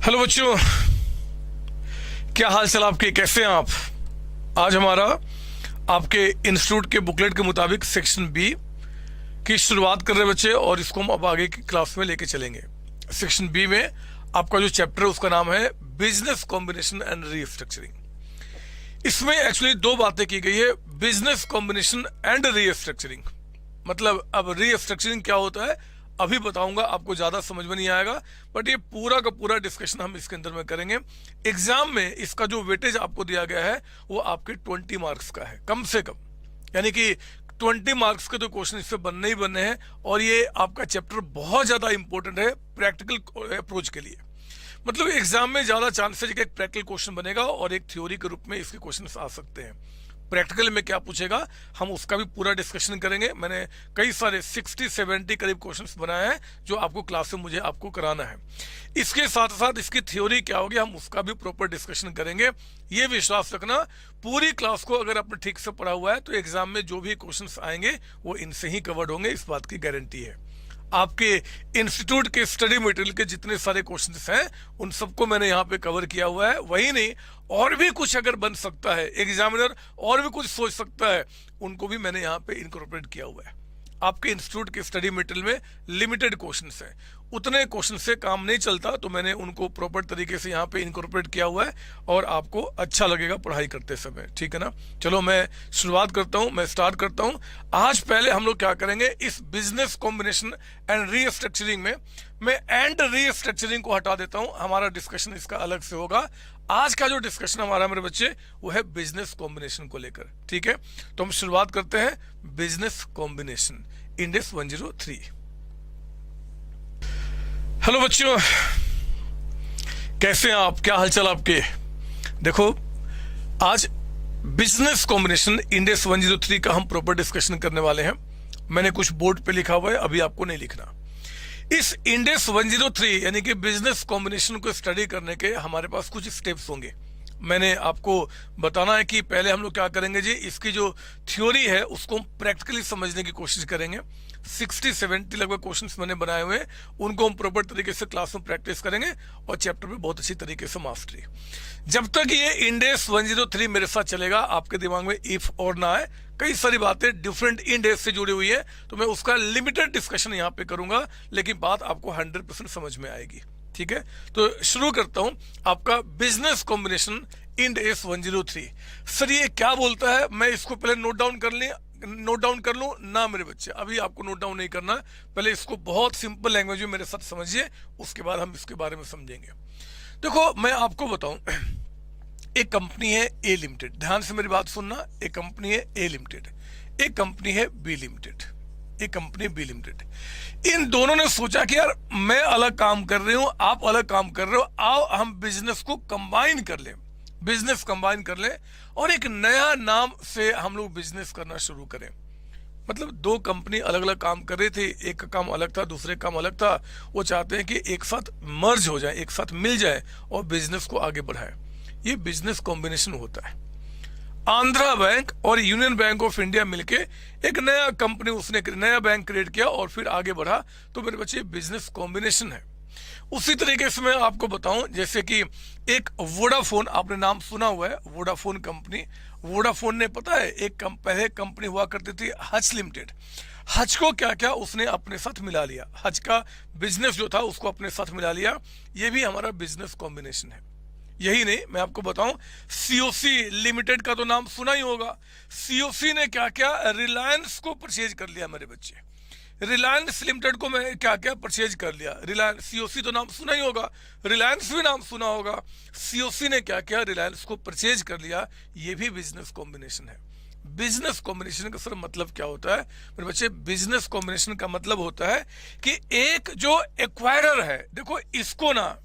Hello बच्चों, क्या हाल चाल आपके, कैसे हैं आप। आज हमारा आपके इंस्टीट्यूट के बुकलेट के मुताबिक सेक्शन बी की शुरुआत कर रहे हैं बच्चे, और इसको हम अब आगे की क्लास में लेके चलेंगे। सेक्शन बी में आपका जो चैप्टर है उसका नाम है बिजनेस कॉम्बिनेशन एंड रीस्ट्रक्चरिंग। इसमें एक्चुअली दो बातें की गई है, बिजनेस कॉम्बिनेशन एंड रीस्ट्रक्चरिंग। मतलब अब रीस्ट्रक्चरिंग क्या होता है अभी बताऊंगा, आपको ज्यादा समझ में नहीं आएगा, बट ये पूरा का पूरा डिस्कशन हम इसके अंदर में करेंगे। एग्जाम में इसका जो वेटेज आपको दिया गया है वो आपके 20 मार्क्स का है कम से कम, यानी कि 20 मार्क्स के तो क्वेश्चन इससे बनने ही बनने हैं। और ये आपका चैप्टर बहुत ज्यादा इंपॉर्टेंट है प्रैक्टिकल अप्रोच के लिए। मतलब एग्जाम में ज्यादा चांसेस है कि एक प्रैक्टिकल क्वेश्चन बनेगा और एक थ्योरी के रूप में इसके क्वेश्चन आ सकते हैं। प्रैक्टिकल में क्या पूछेगा हम उसका भी पूरा डिस्कशन करेंगे। मैंने कई सारे 60-70 करीब क्वेश्चंस बनाए हैं जो आपको क्लास में मुझे आपको कराना है। इसके साथ साथ इसकी थ्योरी क्या होगी हम उसका भी प्रॉपर डिस्कशन करेंगे। ये विश्वास रखना, पूरी क्लास को अगर आपने ठीक से पढ़ा हुआ है तो एग्जाम में जो भी क्वेश्चंस आएंगे वो इनसे ही कवर्ड होंगे, इस बात की गारंटी है। आपके इंस्टीट्यूट के स्टडी मटेरियल के जितने सारे क्वेश्चंस हैं उन सबको मैंने यहाँ पे कवर किया हुआ है। वही नहीं, और भी कुछ अगर बन सकता है, एग्जामिनर और भी कुछ सोच सकता है, उनको भी मैंने यहाँ पे इनकॉर्पोरेट किया हुआ है। आपके इंस्टीट्यूट के स्टडी मटेरियल में लिमिटेड क्वेश्चंस हैं, उतने क्वेश्चन से काम नहीं चलता, तो मैंने उनको प्रॉपर तरीके से यहाँ पे इनकॉर्पोरेट किया हुआ है और आपको अच्छा लगेगा पढ़ाई करते समय, ठीक है ना। चलो मैं शुरुआत करता हूँ, मैं स्टार्ट करता हूँ। आज पहले हम लोग क्या करेंगे, इस बिजनेस कॉम्बिनेशन एंड रीस्ट्रक्चरिंग में मैं एंड रीस्ट्रक्चरिंग को हटा देता हूँ, हमारा डिस्कशन इसका अलग से होगा। आज का जो डिस्कशन हमारा मेरे बच्चे वो है बिजनेस कॉम्बिनेशन को लेकर, ठीक है। तो हम शुरुआत करते हैं बिजनेस कॉम्बिनेशन, इंडेक्स 103। हेलो बच्चों, कैसे हैं आप, क्या हालचाल आपके। देखो आज बिजनेस कॉम्बिनेशन इंडेक्स 103 का हम प्रॉपर डिस्कशन करने वाले हैं। मैंने कुछ बोर्ड पे लिखा हुआ है, अभी आपको नहीं लिखना। इस इंडेक्स 103 यानी कि बिजनेस कॉम्बिनेशन को स्टडी करने के हमारे पास कुछ स्टेप्स होंगे। मैंने आपको बताना है कि पहले हम लोग क्या करेंगे जी, इसकी जो थ्योरी है उसको हम प्रैक्टिकली समझने की कोशिश करेंगे। 60-70 लगभग क्वेश्चंस मैंने बनाए हुए हैं, उनको हम प्रॉपर तरीके से क्लास में प्रैक्टिस करेंगे और चैप्टर में बहुत अच्छी तरीके से मास्टरी। जब तक ये इंडेक्स 103 मेरे साथ चलेगा, आपके दिमाग में इफ और ना आए, कई सारी बातें डिफरेंट इंडेक्स से जुड़ी हुई है, तो मैं उसका लिमिटेड डिस्कशन यहाँ पे करूंगा, लेकिन बात आपको 100% समझ में आएगी, ठीक है। तो शुरू करता हूं आपका बिजनेस कॉम्बिनेशन इंडेक्स 103। सर ये क्या बोलता है, मैं इसको पहले नोट डाउन कर लूं ना मेरे बच्चे, अभी आपको नोट डाउन नहीं करना, पहले इसको बहुत सिंपल लैंग्वेज में मेरे साथ समझिए, उसके बाद हम इसके बारे में समझेंगे। देखो मैं आपको बताऊं, एक कंपनी है ए लिमिटेड, ध्यान से मेरी बात सुनना। एक कंपनी है ए लिमिटेड, एक कंपनी है बी लिमिटेड, एक कंपनी बी लिमिटेड। इन दोनों ने सोचा कि यार मैं अलग काम कर रही हूं, आप अलग काम कर रहे हो, आओ हम बिजनेस को कंबाइन कर लें, बिजनेस कंबाइन कर लें और एक नया नाम से हम लोग बिजनेस करना शुरू करें। मतलब दो कंपनी अलग अलग काम कर रही थी, एक का काम अलग था, दूसरे का काम अलग था। वो चाहते हैं कि एक साथ मर्ज हो जाए, एक साथ मिल जाए और बिजनेस को आगे बढ़ाए। ये बिजनेस कॉम्बिनेशन होता है। आंध्रा बैंक और यूनियन बैंक ऑफ इंडिया मिलके एक नया कंपनी, उसने नया बैंक क्रिएट किया और फिर आगे बढ़ा, तो मेरे बच्चे बिजनेस कॉम्बिनेशन है। उसी तरीके से मैं आपको बताऊं, जैसे कि एक वोडाफोन, आपने नाम सुना हुआ है, वोडाफोन कंपनी। वोडाफोन ने पता है एक पहले कंपनी हुआ करती थी हच लिमिटेड। हच को क्या क्या उसने अपने साथ मिला लिया, हच का बिजनेस जो था उसको अपने साथ मिला लिया। ये भी हमारा बिजनेस कॉम्बिनेशन है। यही नहीं, मैं आपको बताऊं, सीओसी लिमिटेड का तो नाम सुना ही होगा। सीओसी ने क्या क्या रिलायंस को परचेज कर लिया मेरे बच्चे। रिलायंस लिमिटेड को मैं क्या क्या परचेज कर लिया, रिलायंस, सीओसी तो नाम सुना ही होगा, रिलायंस भी नाम सुना होगा। सीओसी ने क्या क्या रिलायंस को परचेज कर लिया, ये भी बिजनेस कॉम्बिनेशन है। बिजनेस कॉम्बिनेशन का सर मतलब क्या होता है मेरे बच्चे, बिजनेस कॉम्बिनेशन का मतलब होता है कि एक जो एक्वायरर है, देखो इसको ना,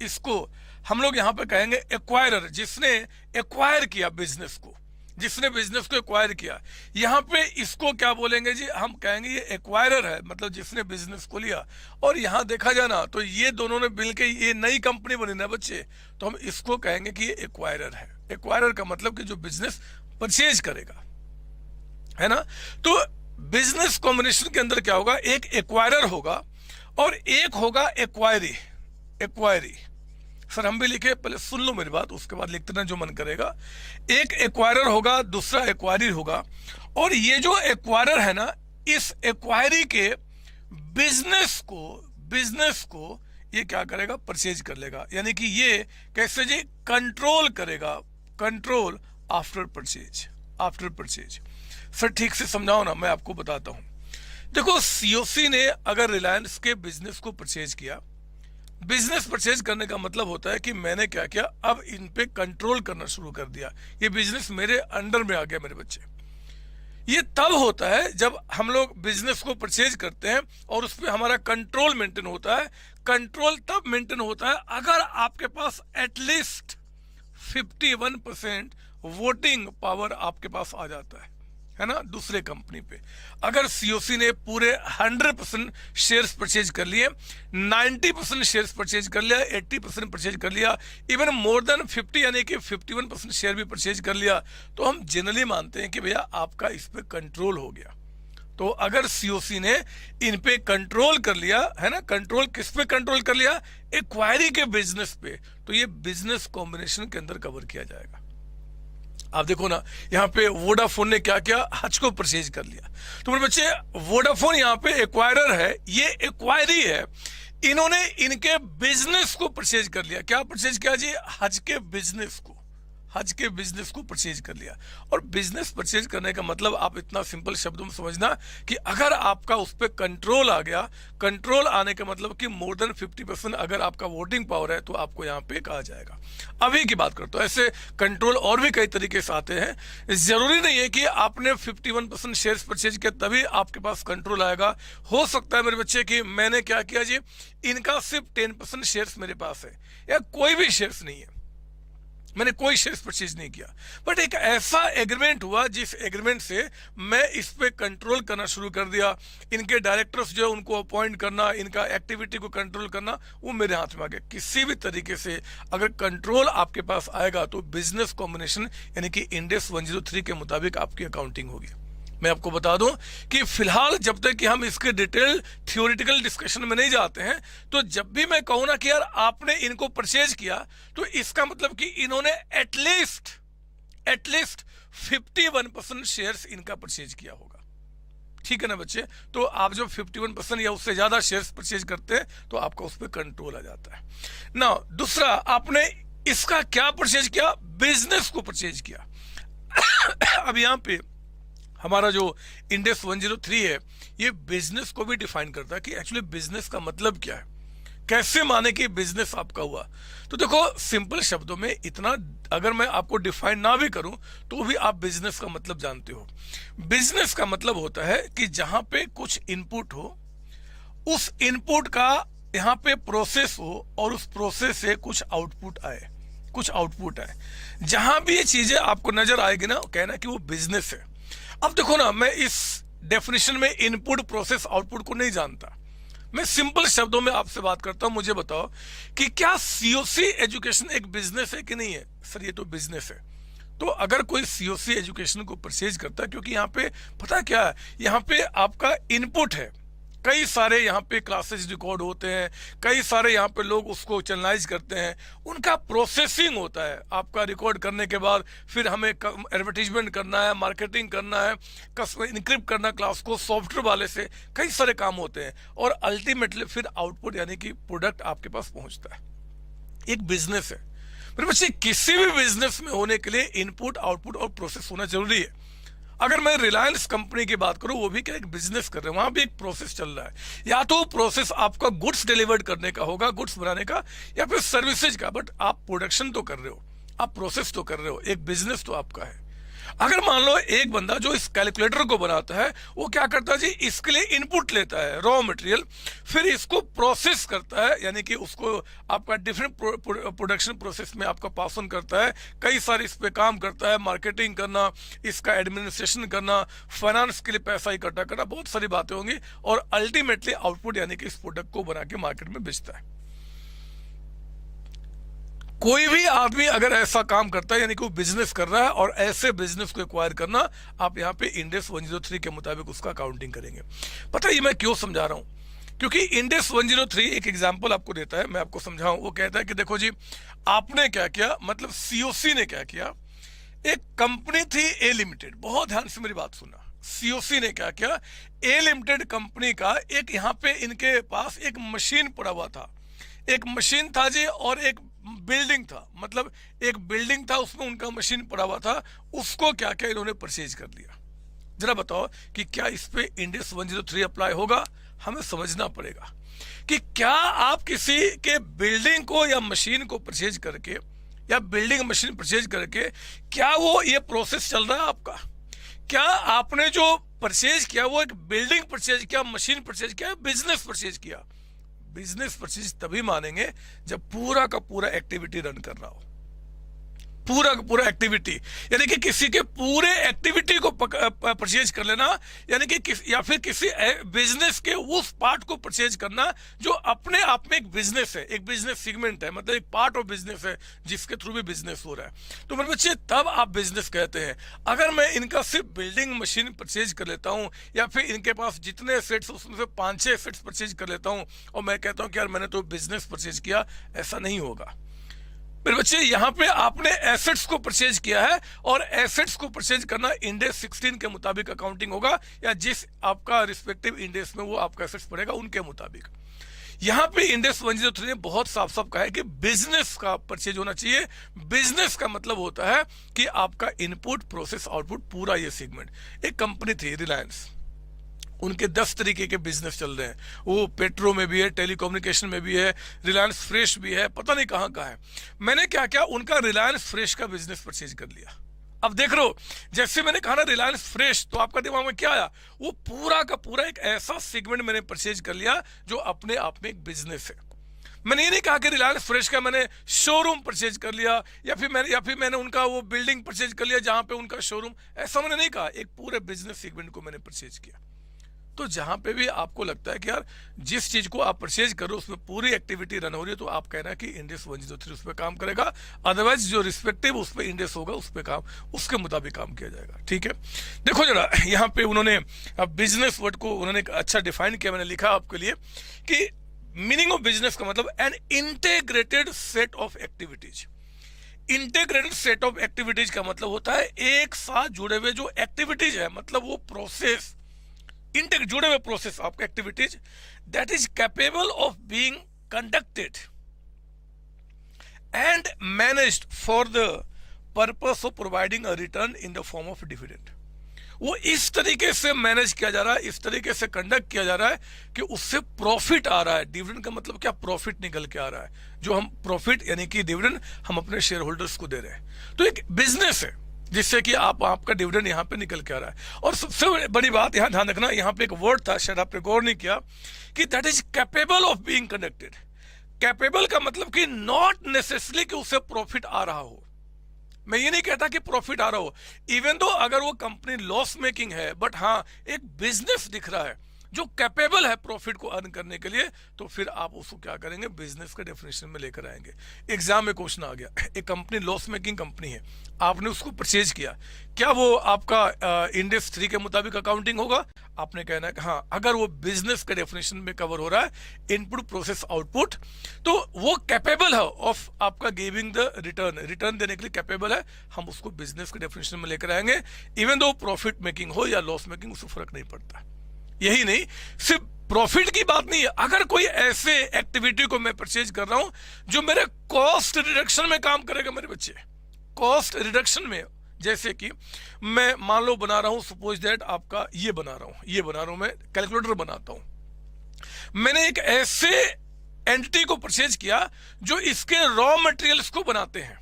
इसको हम लोग यहाँ पे कहेंगे एक्वायरर, जिसने एक्वायर किया बिजनेस को, जिसने बिजनेस को एक्वायर किया। यहाँ पे इसको क्या बोलेंगे जी, हम कहेंगे ये एक्वायरर है, मतलब जिसने बिजनेस को लिया। और यहाँ देखा जाए ना तो ये दोनों ने मिलकर ये नई कंपनी बनी ना बच्चे, तो हम इसको कहेंगे कि ये एक्वायरर है। एक्वायरर का मतलब कि जो बिजनेस परचेज करेगा, है ना। तो बिजनेस कॉम्बिनेशन के अंदर क्या होगा, एक एक्वायरर होगा और एक होगा एक्वायरी। एक्वायरी सर हम भी लिखे, पहले सुन लो मेरी बात, उसके बाद लिखते ना जो मन करेगा। एक एक्वायरर होगा, दूसरा एक्वायरी होगा, और ये जो एक्वायरर है ना, इस एक्वायरी के बिजनेस को ये क्या करेगा, परचेज कर लेगा। यानी कि ये कैसे जी, कंट्रोल करेगा, कंट्रोल आफ्टर परचेज। सर ठीक से समझाओ ना, मैं आपको बताता हूं। देखो सीओसी ने अगर रिलायंस के बिजनेस को परचेज किया, बिजनेस परचेज करने का मतलब होता है कि मैंने क्या किया, अब इन पे कंट्रोल करना शुरू कर दिया, ये बिजनेस मेरे अंडर में आ गया मेरे बच्चे। ये तब होता है जब हम लोग बिजनेस को परचेज करते हैं और उस पर हमारा कंट्रोल मेंटेन होता है। कंट्रोल तब मेंटेन होता है अगर आपके पास एटलीस्ट 51% वोटिंग पावर आपके पास आ जाता है ना, दूसरे कंपनी पे। अगर सीओसी ने पूरे 100% शेयर्स परचेज कर लिए, 90% शेयर्स परचेज कर लिया, 80% परचेज कर लिया, इवन मोर देन 50 यानी कि 51% शेयर भी परचेज कर लिया, तो हम जनरली मानते हैं कि भैया आपका इस पे कंट्रोल हो गया। तो अगर सीओसी ने इन पे कंट्रोल कर लिया है ना, कंट्रोल किस पे कंट्रोल कर लिया, एक्वायरी के बिजनेस पे, तो ये बिजनेस कॉम्बिनेशन के अंदर कवर किया जाएगा। आप देखो ना, यहाँ पे वोडाफोन ने क्या किया, हज को परचेज कर लिया। तो मेरे बच्चे वोडाफोन यहाँ पे एक्वायरर है, ये एक्वायरी है, इन्होंने इनके बिजनेस को परचेज कर लिया। क्या परचेज किया जी, हज के बिजनेस को परचेज कर लिया। और बिजनेस परचेज करने का मतलब आप इतना सिंपल शब्दों में समझना कि अगर आपका उस पर कंट्रोल आ गया, कंट्रोल आने का मतलब कि मोर देन 50% अगर आपका वोटिंग पावर है तो आपको यहाँ पे कहा जाएगा। अभी की बात करता हूँ, ऐसे कंट्रोल और भी कई तरीके से आते हैं। जरूरी नहीं है कि आपने 51% शेयर्स परचेज किया तभी आपके पास कंट्रोल आएगा। हो सकता है मेरे बच्चे कि मैंने क्या किया जी, इनका सिर्फ 10% शेयर्स मेरे पास है या कोई भी शेयर्स नहीं है, मैंने कोई शेयर्स परचेज नहीं किया, बट एक ऐसा एग्रीमेंट हुआ जिस एग्रीमेंट से मैं इस पे कंट्रोल करना शुरू कर दिया। इनके डायरेक्टर्स जो उनको अपॉइंट करना, इनका एक्टिविटी को कंट्रोल करना, वो मेरे हाथ में आ गया। किसी भी तरीके से अगर कंट्रोल आपके पास आएगा तो बिजनेस कॉम्बिनेशन यानी कि इंडेक्स 103 के मुताबिक आपकी अकाउंटिंग होगी। मैं आपको बता दूं कि फिलहाल जब तक कि हम इसके डिटेल थियोरिटिकल डिस्कशन में नहीं जाते हैं, तो जब भी मैं कहूं ना कि यार आपने इनको परचेज किया, तो इसका मतलब कि इन्होंने एटलीस्ट 51% शेयर्स इनका परचेज किया होगा। ठीक है ना बच्चे, तो आप जब 51% या उससे ज्यादा शेयर्स परचेज करते हैं तो आपका उस पर कंट्रोल आ जाता है ना। दूसरा, आपने इसका क्या परचेज किया, बिजनेस को परचेज किया। अब यहां पे हमारा जो इंडेक्स 103 है, ये बिजनेस को भी डिफाइन करता है कि एक्चुअली बिजनेस का मतलब क्या है, कैसे माने कि बिजनेस आपका हुआ। तो देखो सिंपल शब्दों में इतना अगर मैं आपको डिफाइन ना भी करूं तो भी आप बिजनेस का मतलब जानते हो। बिजनेस का मतलब होता है कि जहां पे कुछ इनपुट हो, उस इनपुट का यहां पे प्रोसेस हो और उस प्रोसेस से कुछ आउटपुट आए, जहां भी ये चीजें आपको नजर आएगी ना, कहना कि वो बिजनेस है। अब देखो ना, मैं इस डेफिनेशन में इनपुट प्रोसेस आउटपुट को नहीं जानता, मैं सिंपल शब्दों में आपसे बात करता हूं। मुझे बताओ कि क्या सीओसी एजुकेशन एक बिजनेस है कि नहीं है। सर ये तो बिजनेस है। तो अगर कोई सीओसी एजुकेशन को परचेज करता है, क्योंकि यहाँ पे पता क्या है, यहाँ पे आपका इनपुट है, कई सारे यहाँ पे क्लासेस रिकॉर्ड होते हैं, कई सारे यहाँ पे लोग उसको चैनलाइज करते हैं, उनका प्रोसेसिंग होता है। आपका रिकॉर्ड करने के बाद फिर हमें एडवर्टीजमेंट करना है, मार्केटिंग करना है, इनक्रिप्ट करना क्लास को सॉफ्टवेयर वाले से, कई सारे काम होते हैं, और अल्टीमेटली फिर आउटपुट यानी कि प्रोडक्ट आपके पास पहुंचता है। एक बिजनेस है मेरे बच्चे। किसी भी बिजनेस में होने के लिए इनपुट, आउटपुट और प्रोसेस होना जरूरी है। अगर मैं रिलायंस कंपनी की बात करूं, वो भी क्या एक बिजनेस कर रहे हैं, वहां भी एक प्रोसेस चल रहा है। या तो प्रोसेस आपका गुड्स डिलीवर्ड करने का होगा, गुड्स बनाने का, या फिर सर्विसेज का, बट आप प्रोडक्शन तो कर रहे हो, आप प्रोसेस तो कर रहे हो, एक बिजनेस तो आपका है। अगर मान लो एक बंदा जो इस कैलकुलेटर को बनाता है, वो क्या करता है जी, इसके लिए इनपुट लेता है रॉ मटेरियल, फिर इसको प्रोसेस करता है, यानी कि उसको आपका डिफरेंट प्रोडक्शन प्रोसेस में आपका पास ऑन करता है, कई सारे इस पे काम करता है, मार्केटिंग करना, इसका एडमिनिस्ट्रेशन करना, फाइनेंस के लिए पैसा इकट्ठा करना, बहुत सारी बातें होंगी, और अल्टीमेटली आउटपुट यानी कि इस प्रोडक्ट को बना के मार्केट में बेचता है। कोई भी आदमी अगर ऐसा काम करता है यानी कि वो बिजनेस कर रहा है, और ऐसे बिजनेस को एक्वायर करना, आप यहाँ पे इंडेक्स 103 के मुताबिक उसका अकाउंटिंग करेंगे। पता है ये मैं क्यों समझा रहा हूं, क्योंकि इंडेक्स 103 एक एग्जांपल आपको देता है, मैं आपको समझाऊं। वो कहता है कि देखो जी, आपने क्या किया, मतलब सीओसी ने क्या किया, एक कंपनी थी ए लिमिटेड, बहुत ध्यान से मेरी बात सुनना। सीओसी ने क्या किया, ए लिमिटेड कंपनी का एक यहाँ पे इनके पास एक मशीन पड़ा हुआ था, एक मशीन था जी, और एक बिल्डिंग था, मतलब एक बिल्डिंग था, उसमें उनका मशीन पड़ा हुआ था। उसको क्या क्या इन्होंने परचेज कर लिया। जरा बताओ कि क्या इस पे इंडेक्स 103 अप्लाई होगा? हमें समझना पड़ेगा कि क्या आप किसी के बिल्डिंग को या मशीन को परचेज करके, या बिल्डिंग मशीन परचेज करके, क्या वो ये प्रोसेस चल रहा है आपका? क्या आपने जो परचेज किया वो एक बिल्डिंग परचेज किया, मशीन परचेज किया, बिजनेस परचेज किया? बिजनेस परचेज तभी मानेंगे जब पूरा का पूरा एक्टिविटी रन कर रहा हो, पूरा का पूरा एक्टिविटी, यानी कि किसी के पूरे एक्टिविटी को परचेज कर लेना, यानी कि या फिर किसी बिजनेस के उस पार्ट को परचेज करना जो अपने आप में एक बिजनेस है, एक बिजनेस सेगमेंट है, मतलब एक पार्ट ऑफ बिजनेस है जिसके थ्रू भी बिजनेस हो रहा है। तो मेरे बच्चे, तब आप बिजनेस कहते हैं। अगर मैं इनका सिर्फ बिल्डिंग मशीन परचेज कर लेता हूं, या फिर इनके पास जितने एसेट्स उसमें से 5-6 एसेट्स परचेज कर लेता हूं, और मैं कहता हूं कि यार मैंने तो बिजनेस परचेज किया, ऐसा नहीं होगा मेरे बच्चे। यहां पे आपने एसेट्स को परचेज किया है, और एसेट्स को परचेज करना इंडेक्स 16 के मुताबिक अकाउंटिंग होगा, या जिस आपका रिस्पेक्टिव इंडेक्स में वो आपका एसेट्स पड़ेगा उनके मुताबिक। यहां पे इंडेक्स 103 ने बहुत साफ साफ कहा है कि बिजनेस का परचेज होना चाहिए। बिजनेस का मतलब होता है कि आपका इनपुट, प्रोसेस, आउटपुट, पूरा ये सेगमेंट। एक कंपनी थी रिलायंस, उनके 10 तरीके के बिजनेस चल रहे हैं, वो पेट्रो में भी है, टेलीकम्युनिकेशन में भी है, रिलायंस फ्रेश भी है, पता नहीं कहाँ कहाँ है। मैंने क्या किया, उनका रिलायंस फ्रेश का बिजनेस परचेज कर लिया। अब देख रहे हो, जैसे मैंने कहा ना रिलायंस फ्रेश, तो आपका दिमाग में क्या आया? वो पूरा का पूरा एक ऐसा सेगमेंट मैंने परचेज कर लिया जो अपने आप में एक बिजनेस है। मैंने ये नहीं कहा कि रिलायंस फ्रेश का मैंने शोरूम परचेज कर लिया, या फिर मैंने उनका वो बिल्डिंग परचेज कर लिया जहां पे उनका शोरूम, ऐसा मैंने नहीं कहा। एक पूरे बिजनेस सेगमेंट को मैंने परचेज किया। तो जहां पे भी आपको लगता है कि यार जिस चीज को आप परचेज करो उसमें पूरी एक्टिविटी रन हो रही है, तो आप कहना कि इंडेक्स 103 उस पर काम करेगा। अदरवाइज जो रिस्पेक्टिव उस पर इंडेक्स होगा उस पर काम, उसके मुताबिक काम किया जाएगा। ठीक है, देखो जरा, यहाँ पे उन्होंने बिजनेस वर्ड को उन्होंने अच्छा डिफाइन किया। मैंने लिखा आपके लिए कि मीनिंग ऑफ बिजनेस का मतलब an integrated set of activities. Integrated set of activities का मतलब होता है एक साथ जुड़े हुए जो एक्टिविटीज है, मतलब वो प्रोसेस, जुड़े हुए प्रोसेस, आपका activities that is capable of being conducted and managed for the purpose of providing a return in the form of dividend. वो इस तरीके से मैनेज किया जा रहा है, इस तरीके से कंडक्ट किया जा रहा है कि उससे प्रॉफिट आ रहा है। डिविडेंड का मतलब क्या? प्रॉफिट निकल के आ रहा है, जो हम प्रॉफिट यानी कि डिविडेंड हम अपने शेयर होल्डर्स को दे रहे हैं। तो एक बिजनेस है जिससे कि आपका डिविडेंड यहाँ पे निकल के आ रहा है। और सबसे बड़ी बात यहाँ ध्यान रखना, यहाँ पे एक वर्ड था, शायद आपने गौर नहीं किया, कि that is capable of being conducted. Capable का मतलब कि नॉट नेसेसरी कि उससे प्रॉफिट आ रहा हो। मैं ये नहीं कहता कि प्रॉफिट आ रहा हो, इवन दो अगर वो कंपनी लॉस मेकिंग है, बट हाँ एक बिजनेस दिख रहा है जो कैपेबल है प्रॉफिट को अर्न करने के लिए, तो फिर आप उसको क्या करेंगे? बिजनेस के डेफिनेशन में लेकर आएंगे। एग्जाम में क्वेश्चन आ गया, एक कंपनी लॉस मेकिंग कंपनी है, आपने उसको परचेज किया, क्या वो आपका इंडेक्स 3 के मुताबिक अकाउंटिंग होगा? आपने कहना है कि हाँ, अगर वो बिजनेस के डेफिनेशन में कवर हो रहा है, इनपुट, प्रोसेस, आउटपुट, तो वो कैपेबल है ऑफ आपका गिविंग द रिटर्न, रिटर्न देने के लिए कैपेबल है, हम उसको बिजनेस के डेफिनेशन में लेकर आएंगे। इवन दो प्रॉफिट मेकिंग हो या लॉस मेकिंग, उससे फर्क नहीं पड़ता। यही नहीं, सिर्फ प्रॉफिट की बात नहीं है, अगर कोई ऐसे एक्टिविटी को मैं परचेज कर रहा हूं जो मेरे कॉस्ट रिडक्शन में काम करेगा, मेरे बच्चे, कॉस्ट रिडक्शन में, जैसे कि मैं मान लो बना रहा हूं, सपोज दैट आपका ये बना रहा हूं मैं कैलकुलेटर बनाता हूं। मैंने एक ऐसे एंटिटी को परचेज किया जो इसके रॉ मटेरियल्स को बनाते हैं,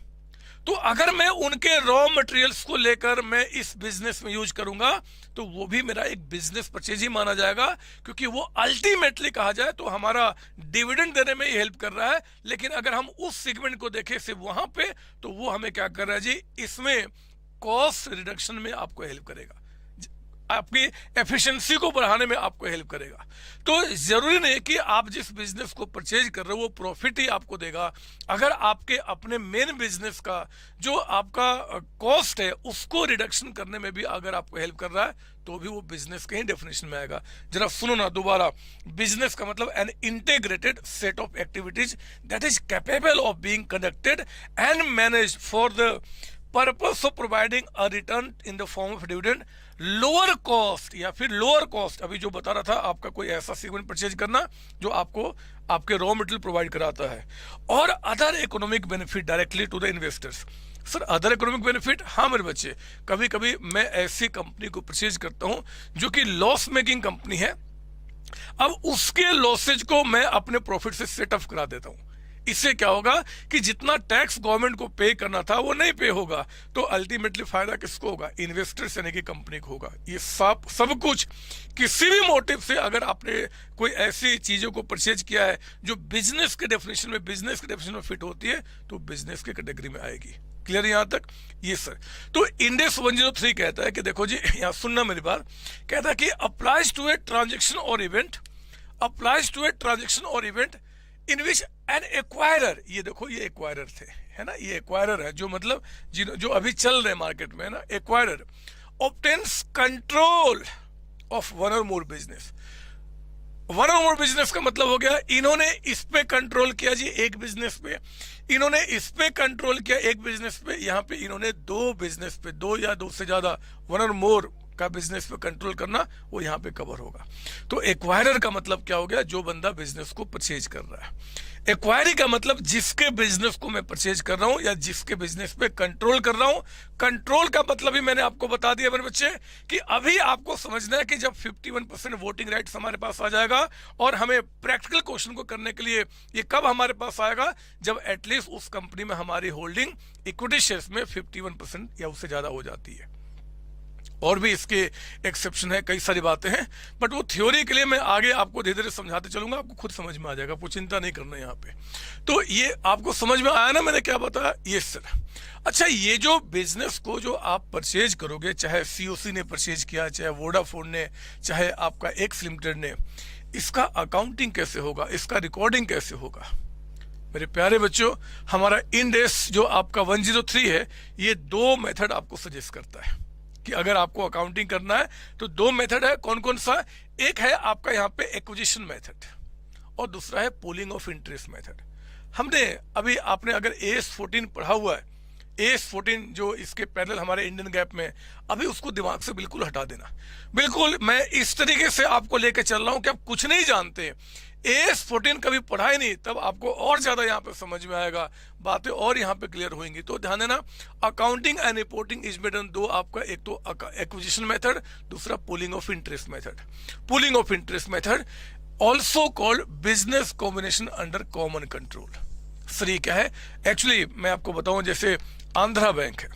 तो अगर मैं उनके रॉ मटेरियल्स को लेकर मैं इस बिजनेस में यूज करूंगा तो वो भी मेरा एक बिजनेस परचेज ही माना जाएगा, क्योंकि वो अल्टीमेटली कहा जाए तो हमारा डिविडेंड देने में ही हेल्प कर रहा है। लेकिन अगर हम उस सेगमेंट को देखें सिर्फ वहां पे, तो वो हमें क्या कर रहा है जी? इसमें कॉस्ट रिडक्शन में आपको हेल्प करेगा। आपकी एफिशिएंसी को बढ़ाने में आपको हेल्प करेगा। तो जरूरी नहीं कि आप जिस बिजनेस को परचेज कर रहे हो वो प्रॉफिट ही आपको देगा। अगर आपके अपने मेन बिजनेस का जो आपका कॉस्ट है उसको रिडक्शन करने में भी अगर आपको हेल्प कर रहा है तो भी वो बिजनेस के ही डेफिनेशन में आएगा। जरा सुनो ना दोबारा, बिजनेस का मतलब an integrated set of activities that is capable of being conducted and manage for the purpose of providing a return in the form of dividend, lower cost या फिर लोअर कॉस्ट, अभी जो बता रहा था आपका कोई ऐसा सेगमेंट परचेज करना जो आपको आपके रॉ मटेरियल प्रोवाइड कराता है, और other economic benefit directly to the investors. Sir other economic benefit, हाँ मेरे बच्चे, कभी कभी मैं ऐसी कंपनी को परचेज करता हूं जो कि लॉस मेकिंग कंपनी है, अब उसके लॉसेज को मैं अपने प्रॉफिट से सेटअप करा देता हूं। इससे क्या होगा कि जितना टैक्स गवर्नमेंट को पे करना था वो नहीं पे होगा, तो अल्टीमेटली फायदा किसको होगा? इन्वेस्टर्स यानी कि कंपनी को होगा। ये सब कुछ किसी भी मोटिव से अगर आपने कोई ऐसी चीजों को परचेज किया है जो बिजनेस के डेफिनेशन में फिट होती है तो बिजनेस के कैटेगरी में आएगी। क्लियर यहां तक? ये सर, तो इंडेक्स 103 कहता है कि देखो जी, यहां सुनना मेरी बात, कहता है कि अप्लाइज टू ए ट्रांजेक्शन और event in which N acquirer, ये देखो ये एक्वायरर थे, है ना, ये एक्वायरर है जो मतलब जो अभी चल रहे मार्केट में, है ना, acquirer obtains control of one और मोर बिजनेस। वन और मोर बिजनेस का मतलब हो गया इन्होंने इस पे कंट्रोल किया जी, एक बिजनेस पे, इन्होंने इस पे कंट्रोल किया एक बिजनेस पे, यहाँ पे इन्होंने दो बिजनेस पे, दो या दो से ज्यादा, वन और मोर का बिजनेस पे कंट्रोल करना, वो यहाँ पे कवर होगा। तो एक्वायरर का मतलब क्या हो गया? जो बंदा बिजनेस को परचेज कर रहा है। एक्वायरी का मतलब जिसके बिजनेस को मैं परचेज कर रहा हूं या जिसके बिजनेस पे कंट्रोल कर रहा हूं। कंट्रोल का मतलब ही मैंने आपको बता दिया मेरे बच्चे कि अभी आपको समझना है कि जब 51% वोटिंग राइट्स हमारे पास आ जाएगा और हमें प्रैक्टिकल क्वेश्चन को करने के लिए ये कब हमारे पास आएगा? जब एटलीस्ट उस कंपनी में हमारी होल्डिंग इक्विटी शेयर्स में 51% या उससे ज्यादा हो जाती है। और भी इसके एक्सेप्शन है, कई सारी बातें हैं, बट वो थ्योरी के लिए मैं आगे आपको धीरे धीरे समझाते चलूंगा, आपको खुद समझ में आ जाएगा, कुछ चिंता नहीं करना यहाँ पे। तो ये आपको समझ में आया ना मैंने क्या बताया? ये सर। अच्छा, ये जो बिजनेस को जो आप परचेज करोगे, चाहे सीओसी ने परचेज किया, चाहे वोडाफोन ने, चाहे आपका एक्स लिमिटेड ने, इसका अकाउंटिंग कैसे होगा, इसका रिकॉर्डिंग कैसे होगा? मेरे प्यारे बच्चों, हमारा इंड एस जो आपका 103 है, ये दो मेथड आपको सजेस्ट करता है कि अगर आपको अकाउंटिंग करना है तो दो मेथड है। कौन कौन सा? एक है आपका यहाँ पे एक्विजिशन मेथड और दूसरा है पूलिंग ऑफ इंटरेस्ट मेथड। हमने अभी, आपने अगर AS14 पढ़ा हुआ है, AS14 जो इसके पैरेलल हमारे इंडियन गैप में, अभी उसको दिमाग से बिल्कुल हटा देना। बिल्कुल मैं इस तरीके से आपको लेके चल रहा हूं कि आप कुछ नहीं जानते, AS14 कभी पढ़ा ही नहीं, तब आपको और ज्यादा यहाँ पे समझ में आएगा, बातें और यहाँ पे क्लियर होंगी। तो ध्यान देना, accounting and reporting is better दो आपका, एक तो एक्विजिशन मेथड, दूसरा pooling of interest method. Pooling of interest method also called business combination under common control. Sir ये क्या है? एक्चुअली मैं आपको बताऊं, जैसे आंध्रा बैंक है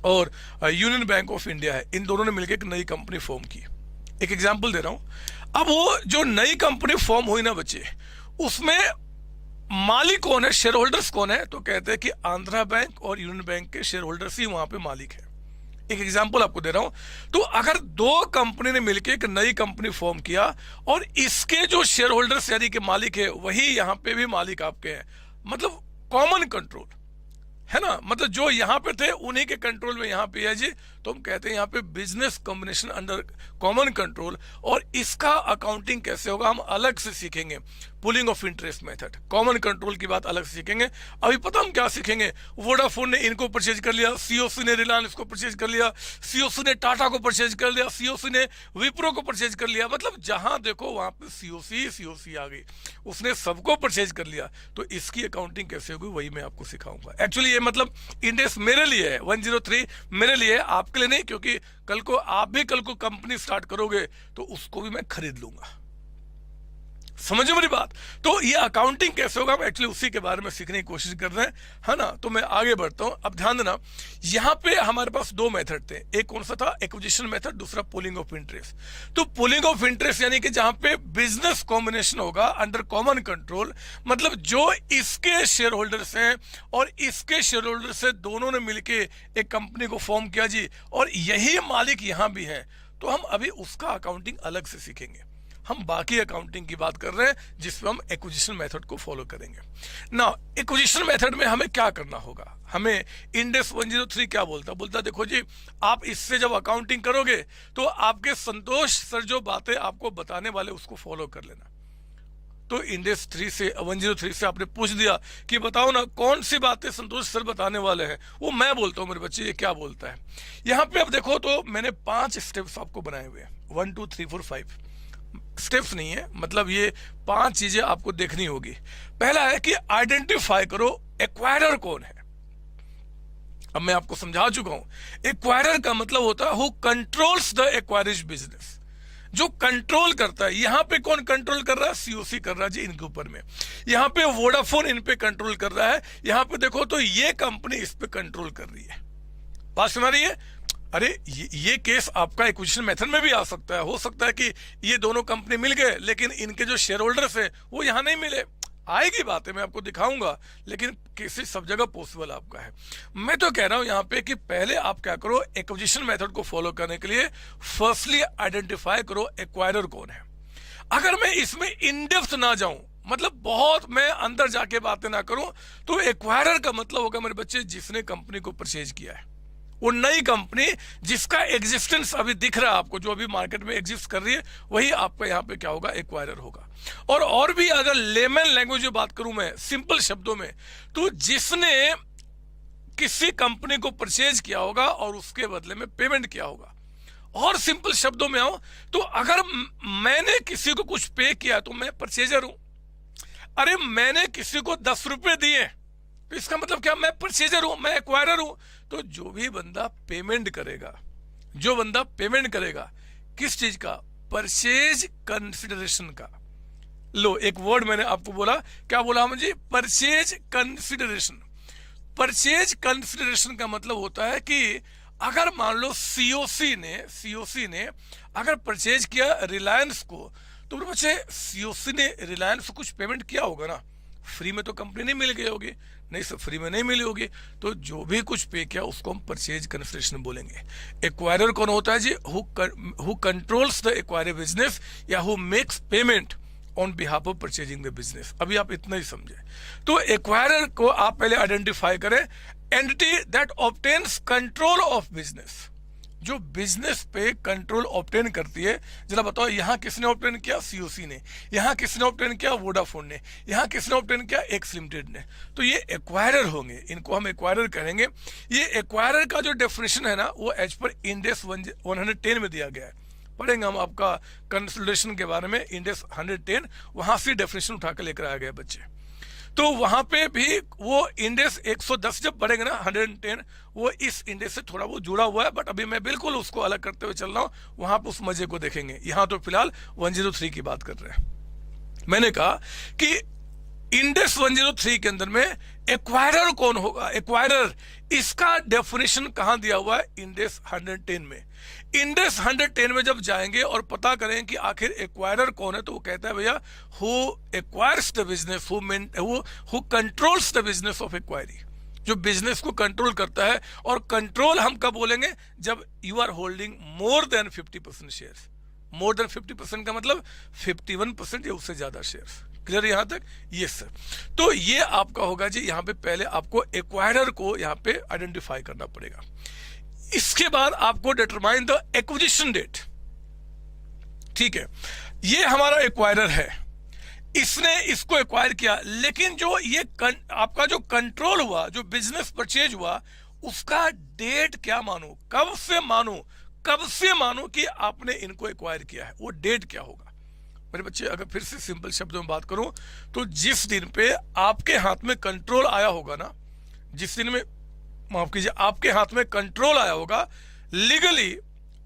और यूनियन बैंक ऑफ इंडिया है, इन दोनों ने मिलकर एक नई कंपनी फॉर्म की। एक एग्जांपल दे रहा हूं। अब वो जो नई कंपनी फॉर्म हुई ना बच्चे, उसमें मालिक कौन है, शेयर होल्डर्स कौन है? तो कहते हैं कि आंध्रा बैंक और यूनियन बैंक के शेयर होल्डर्स ही वहां पे मालिक है। एक एग्जांपल आपको दे रहा हूं। तो अगर दो कंपनी ने मिलकर एक नई कंपनी फॉर्म किया और इसके जो शेयर होल्डर्स यानी कि मालिक है वही यहां पे भी मालिक आपके हैं, मतलब कॉमन कंट्रोल है ना, मतलब जो यहाँ पे थे उन्हीं के कंट्रोल में यहाँ पे है जी, तो हम कहते हैं यहाँ पे business combination under common control. और इसका अकाउंटिंग कैसे होगा हम अलग से सीखेंगे। Pulling of interest method, common control की बात अलग से सीखेंगे। अभी पता हम क्या सीखेंगे? वोडाफोन ने इनको परचेज कर लिया, सीओसी ने रिलायंस को परचेज कर लिया, सीओसी ने टाटा को परचेज कर लिया, सीओसी ने विप्रो को परचेज कर लिया, मतलब जहां देखो वहां पे सीओसी आ गई, उसने सबको परचेज कर लिया। तो इसकी अकाउंटिंग कैसे होगी वही मैं आपको सिखाऊंगा। एक्चुअली ये मतलब इंडेक्स मेरे लिए है, 103 मेरे लिए है, आपके लिए नहीं, क्योंकि कल को आप भी कल को कंपनी स्टार्ट करोगे तो उसको भी मैं खरीद लूंगा। समझो मेरी बात? तो ये अकाउंटिंग कैसे होगा हम एक्चुअली उसी के बारे में सीखने की कोशिश कर रहे हैं, है ना। तो मैं आगे बढ़ता हूं। अब ध्यान देना, यहां पे हमारे पास दो मेथड थे, एक कौन सा था? एक्विजिशन मेथड, दूसरा पुलिंग ऑफ इंटरेस्ट। तो पुलिंग ऑफ इंटरेस्ट यानी कि जहां पे बिजनेस कॉम्बिनेशन होगा अंडर कॉमन कंट्रोल, मतलब जो इसके शेयर होल्डर्स हैं और इसके शेयर होल्डर से दोनों ने मिलकर एक कंपनी को फॉर्म किया जी, और यही मालिक यहां भी है। तो हम अभी उसका अकाउंटिंग अलग से सीखेंगे। हम बाकी अकाउंटिंग की बात कर रहे हैं जिसमें हम एक्विजिशन मेथड को फॉलो करेंगे ना। एक्विजिशन मेथड में हमें क्या करना होगा, हमें इंड एस 103 क्या बोलता है देखो जी, आप इससे जब अकाउंटिंग करोगे तो आपके संतोष सर जो बातें आपको बताने वाले उसको फॉलो कर लेना। तो इंडेक्स 103 से आपने पूछ दिया कि बताओ ना कौन सी बातें संतोष सर बताने वाले हैं, वो मैं बोलता हूं मेरे बच्चे ये क्या बोलता है। यहां पे अब देखो तो मैंने 5 स्टेप्स आपको बनाए हुए हैं, 1 2 3 4 5 स्टेप्स नहीं है, मतलब ये 5 चीजें आपको देखनी होगी। पहला है कि आइडेंटिफाई करो एक्वायरर कौन है। अब मैं आपको समझा चुका हूं, एक्वायरर का मतलब होता है हु कंट्रोल्स द एक्वायरिज बिजनेस, जो कंट्रोल करता है। यहां पे कौन कंट्रोल कर रहा है, सीओसी कर रहा है जी इनके ऊपर में। यहां पे वोडाफोन इन पे कंट्रोल कर रहा है, यहां पे देखो तो ये कंपनी इस पे कंट्रोल कर रही है। बात सुना रही है? अरे ये केस आपका एक्विजिशन मेथड में भी आ सकता है। हो सकता है कि ये दोनों कंपनी मिल गए लेकिन इनके जो शेयर होल्डर्स है वो यहां नहीं मिले। आएगी बातें, मैं आपको दिखाऊंगा, लेकिन केसेस सब जगह पॉसिबल आपका है। मैं तो कह रहा हूं यहां पे कि पहले आप क्या करो, एक्विजिशन मेथड को फॉलो करने के लिए फर्स्टली आइडेंटिफाई करो एक्वायरर कौन है। अगर मैं इसमें इन डेप्थ ना जाऊं, मतलब बहुत मैं अंदर जाके बातें ना करूं, तो एक्वायरर का मतलब होगा मेरे बच्चे जिसने कंपनी को परचेज किया है, वो नई कंपनी जिसका एग्जिस्टेंस अभी दिख रहा है आपको, जो अभी मार्केट में एग्जिस्ट कर रही है, वही आपका यहाँ पे क्या होगा, एक्वायरर होगा। और भी अगर लेमन लैंग्वेज में बात करूं मैं, सिंपल शब्दों में, तो जिसने किसी कंपनी को परचेज किया होगा और उसके बदले में पेमेंट किया होगा। और सिंपल शब्दों में आओ तो अगर मैंने किसी को कुछ पे किया तो मैं परचेजर हूं। अरे मैंने किसी को 10 रुपए दिए तो इसका मतलब क्या, मैं परचेजर हूं, मैं एक्वायरर हूं। तो जो भी बंदा पेमेंट करेगा, जो बंदा पेमेंट करेगा किस चीज का, परचेज कंसिडरेशन का। लो एक वर्ड मैंने आपको बोला, क्या बोला मुझे, परचेज कंसिडरेशन। परचेज कंसिडरेशन का मतलब होता है कि अगर मान लो सीओसी ने अगर परचेज किया रिलायंस को, तो बच्चे सीओसी ने रिलायंस को कुछ पेमेंट किया होगा ना, फ्री में तो कंपनी नहीं मिल गई होगी, नहीं सब फ्री में नहीं मिली होगी, तो जो भी कुछ पे किया उसको हम परचेज कंसिडरेशन बोलेंगे। एक्वायरर कौन होता है जी, who controls the acquired business या who makes payment on behalf of purchasing the business. अभी आप इतना ही समझे। तो एक्वायरर को आप पहले आइडेंटिफाई करें, entity that obtains control of business, जो बिजनेस पे कंट्रोल ऑब्टेन करती है। जरा बताओ यहां किसने ऑब्टेन किया, सीओसी ने, यहां किसने ऑब्टेन किया, वोडाफोन ने, यहां किसने ऑब्टेन किया, एक्स लिमिटेड ने। तो ये एक्वायरर होंगे, इनको हम एक्वायरर करेंगे। ये एक्वायरर का जो डेफिनेशन है ना, वो एज पर इंडेक्स 110 में दिया गया है। पढ़ेंगे हम आपका कंसोलिडेशन के बारे में, इंडेक्स 110, वहां से डेफिनेशन उठा कर लेकर आ गए बच्चे। तो वहां पे भी वो इंडेक्स 110 जब बढ़ेगा ना, 110, वो इस इंडेक्स से थोड़ा वो जुड़ा हुआ है, बट अभी मैं बिल्कुल उसको अलग करते हुए चल रहा हूं, वहां पे उस मजे को देखेंगे। यहां तो फिलहाल 103 की बात कर रहे हैं। मैंने कहा कि इंडेक्स 103 के अंदर में एक्वायरर कौन होगा, एक्वायरर, इसका डेफिनेशन कहां दिया हुआ है, इंडेक्स 110 में। इंडेक्स 110 में जब जाएंगे और पता करें कि आखिर एक्वायरर कौन है, तो वो कहता है भैया who acquires the business, who controls the business of acquiree, जो बिजनेस को कंट्रोल करता है। और कंट्रोल हम कब बोलेंगे, जब you are holding more than 50% shares. More than 50% का मतलब 51% या उससे ज्यादा शेयर्स। क्लियर यहां तक? Yes sir. तो ये आपका होगा जी, यहां पे पहले आपको एक्वायरर को यहां पे आइडेंटिफाई करना पड़ेगा। इसके बाद आपको डिटरमाइन द एक्विजिशन डेट। ठीक है, ये हमारा एक्वायरर है, इसने इसको एक्वायर किया, लेकिन जो ये आपका जो कंट्रोल हुआ, जो बिजनेस परचेज हुआ, उसका डेट क्या मानो, कब से मानो कि आपने इनको एक्वायर किया है, वो डेट क्या होगा। मेरे बच्चे अगर फिर से सिंपल शब्दों में बात करूं, तो जिस दिन पे आपके हाथ में कंट्रोल आया होगा ना, जिस दिन में, माफ कीजिए, आपके हाथ में कंट्रोल आया होगा लीगली,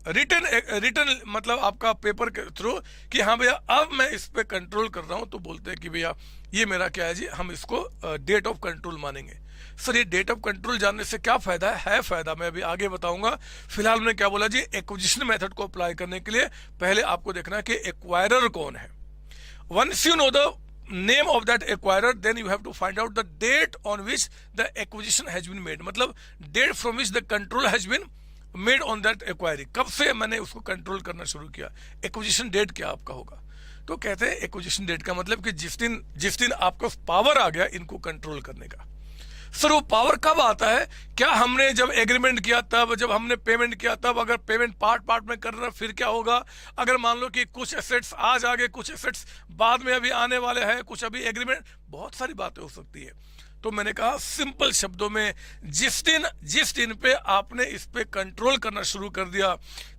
रिटर्न मतलब आपका पेपर के थ्रू कि हाँ भैया अब मैं इस पे कंट्रोल कर रहा हूं, तो बोलते हैं कि भैया ये मेरा क्या है जी, हम इसको डेट ऑफ कंट्रोल मानेंगे। सर ये डेट ऑफ कंट्रोल जानने से क्या फायदा है फायदा, मैं अभी आगे बताऊंगा। फिलहाल मैंने क्या बोला जी, एक्विजिशन मेथड को अप्लाई करने के लिए पहले आपको देखना है कि एक्वायरर कौन है। Once you know the name of that acquirer, then you have to find out the date on which the acquisition has been made, मतलब date from which the control has been made on that acquiree, कब से मैंने उसको control करना शुरू किया, acquisition date क्या आपका होगा। तो कहते हैं एक्विजिशन डेट का मतलब कि जिस दिन आपका पावर आ गया इनको कंट्रोल करने का। सर वो पावर कब आता है, क्या हमने जब एग्रीमेंट किया तब, जब हमने पेमेंट किया तब, अगर पेमेंट पार्ट में कर रहा फिर क्या होगा, अगर मान लो कि कुछ एसेट्स आज आ गए, कुछ एसेट्स बाद में अभी आने वाले हैं, कुछ अभी एग्रीमेंट, बहुत सारी बातें हो सकती है। तो मैंने कहा सिंपल शब्दों में, जिस दिन पे आपने इस पे कंट्रोल करना शुरू कर दिया।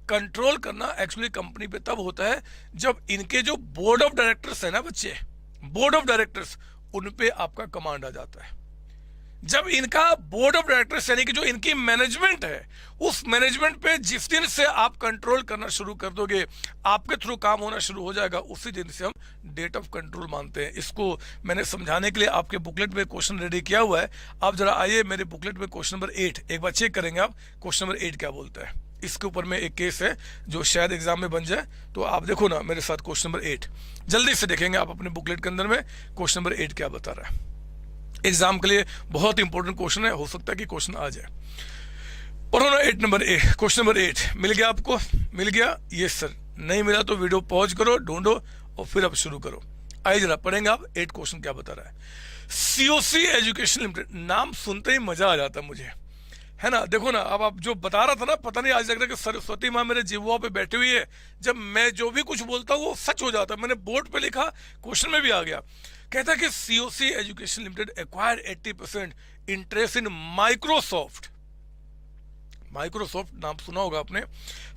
कंट्रोल करना एक्चुअली कंपनी पे तब होता है जब इनके जो बोर्ड ऑफ डायरेक्टर्स है ना बच्चे, बोर्ड ऑफ डायरेक्टर्स, उन पे आपका कमांड आ जाता है। जब इनका बोर्ड ऑफ डायरेक्टर्स यानी कि जो इनकी मैनेजमेंट है, उस मैनेजमेंट पे जिस दिन से आप कंट्रोल करना शुरू कर दोगे, आपके थ्रू काम होना शुरू हो जाएगा, उसी दिन से हम डेट ऑफ कंट्रोल मानते हैं। इसको मैंने समझाने के लिए आपके बुकलेट में क्वेश्चन रेडी किया हुआ है। आप जरा आइए मेरे बुकलेट में क्वेश्चन नंबर 8 एक बार चेक करेंगे आप, क्वेश्चन नंबर 8 क्या बोलता है। इसके ऊपर में एक केस है जो शायद एग्जाम में बन जाए, तो आप देखो ना मेरे साथ क्वेश्चन नंबर 8 जल्दी से देखेंगे आप अपने बुकलेट के अंदर में क्वेश्चन नंबर 8 क्या बता रहा है। एग्जाम के लिए बहुत इंपॉर्टेंट क्वेश्चन है, हो सकता है कि क्वेश्चन आ जाए। पढ़ो ना 8 नंबर ए, क्वेश्चन नंबर 8 मिल गया आपको, मिल गया, यस सर। नहीं मिला तो वीडियो पॉज करो, ढूंढो और फिर अब शुरू करो। आइए जरा पढ़ेंगे आप 8 क्वेश्चन क्या बता रहा है। सीओसी एजुकेशन लिमिटेड, नाम सुनते ही मजा आ जाता मुझे, है ना। देखो ना, अब आप जो बता रहा था ना, पता नहीं आज लग रहा है कि सरस्वती माँ मेरे जीवा पे बैठी हुई है, जब मैं जो भी कुछ बोलता हूँ वो सच हो जाता है। मैंने बोर्ड पे लिखा, क्वेश्चन में भी आ गया। कहता है कि COC education limited acquire 80% interest in Microsoft. Microsoft नाम सुना होगा आपने,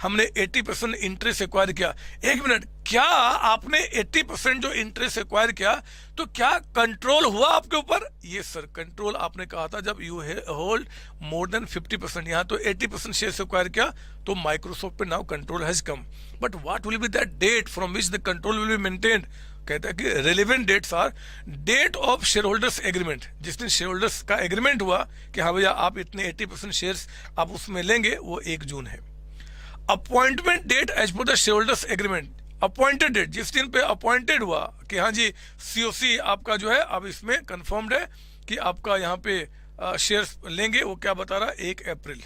हमने 80% इंटरेस्ट एक्वायर किया। एक मिनट, क्या आपने 80% जो इंटरेस्ट एक्वायर किया तो क्या कंट्रोल हुआ आपके ऊपर? ये सर, कंट्रोल आपने कहा था जब यू होल्ड मोर देन 50%। यहाँ तो 80% शेयर एक्वायर किया तो माइक्रोसॉफ्ट पे now control has come. But what will be that date from which the control will be maintained? कहता है कि relevant dates are date of share holders agreement, जिस दिन शेयर होल्डर्स का एग्रीमेंट हुआ कि हाँ भैया आप इतने 80% शेयर्स आप उसमें लेंगे, वो 1 जून है। Appointment date as per the share holders agreement, appointed date, जिस दिन पे अपॉइंटेड हुआ कि हाँ जी सीओसी आपका जो है अब इसमें कंफर्म्ड है कि आपका यहाँ पे शेयर्स लेंगे, वो क्या बता रहा है? 1 अप्रैल।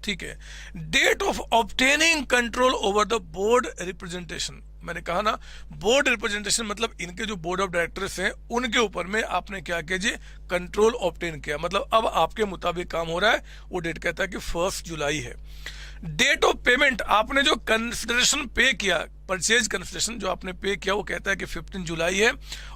ठीक है। Date of obtaining control over the board representation, मैंने कहा ना बोर्ड रिप्रेजेंटेशन मतलब इनके जो बोर्ड ऑफ डायरेक्टर्स हैं उनके ऊपर में आपने क्या किया जी? कंट्रोल ऑब्टेन किया, मतलब अब आपके मुताबिक काम हो रहा है। वो डेट कहता है कि 1 जुलाई है। डेट ऑफ पेमेंट, आपने जो कंसिडरेशन पे किया, परचेज कंसिडरेशन जो आपने पे किया, वो कहता है कि 15 जुलाई है।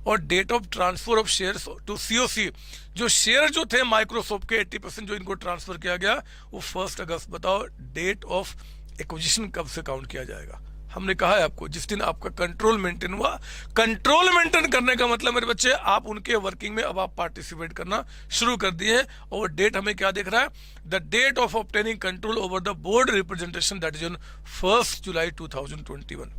और date of transfer of shares to COC, जो शेयर जो थे माइक्रोसॉफ्ट के 80% जो इनको ट्रांसफर किया गया, वो 1 अगस्त। बताओ डेट ऑफ एक्विजिशन कब से काउंट किया जाएगा? हमने कहा है आपको जिस दिन आपका कंट्रोल मेंटेन हुआ। कंट्रोल मेंटेन करने का मतलब मेरे बच्चे, आप उनके वर्किंग में अब आप पार्टिसिपेट करना शुरू कर दिए। और डेट हमें क्या दिख रहा है? The date of obtaining control over the board representation, that is on 1 July 2021।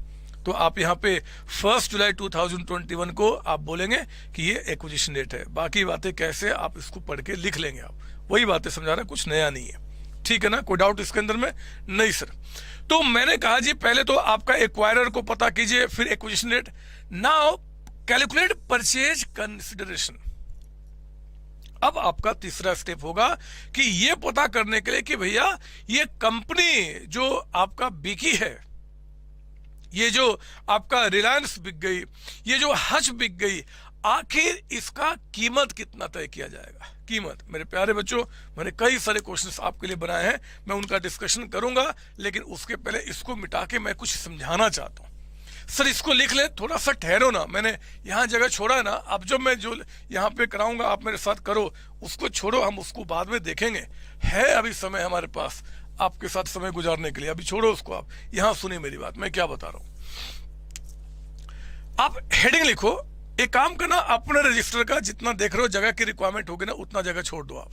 तो आप यहाँ पे 1 जुलाई 2021 को आप बोलेंगे कि ये एक्विजिशन डेट है। बाकी बातें कैसे आप इसको पढ़ के लिख लेंगे, आप वही बातें समझा रहे हैं, कुछ नया नहीं है। ठीक है ना, कोई डाउट इसके अंदर में? नहीं सर। तो मैंने कहा जी पहले तो आपका एक्वायरर को पता कीजिए, फिर acquisition date. Now calculate purchase consideration. अब आपका तीसरा स्टेप होगा कि ये पता करने के लिए कि भैया ये कंपनी जो आपका बिकी है, ये जो आपका रिलायंस बिक गई, ये जो हज बिक गई, आखिर इसका कीमत कितना तय किया जाएगा? कीमत, मेरे प्यारे बच्चों, मैंने कई सारे क्वेश्चंस आपके लिए बनाए हैं, मैं उनका डिस्कशन करूंगा, लेकिन उसके पहले इसको मिटा के मैं कुछ समझाना चाहता हूं। सर इसको लिख ले, थोड़ा सा ठहरो ना, मैंने यहाँ जगह छोड़ा है ना, अब जब मैं जो यहाँ पे कराऊंगा आप मेरे साथ करो, उसको छोड़ो, हम उसको बाद में देखेंगे। है अभी समय हमारे पास आपके साथ समय गुजारने के लिए, अभी छोड़ो उसको। आप यहाँ सुनिए मेरी बात, मैं क्या बता रहा हूँ। आप हेडिंग लिखो, एक काम करना, अपने रजिस्टर का जितना देख रहे हो जगह की रिक्वायरमेंट होगी ना, उतना जगह छोड़ दो आप,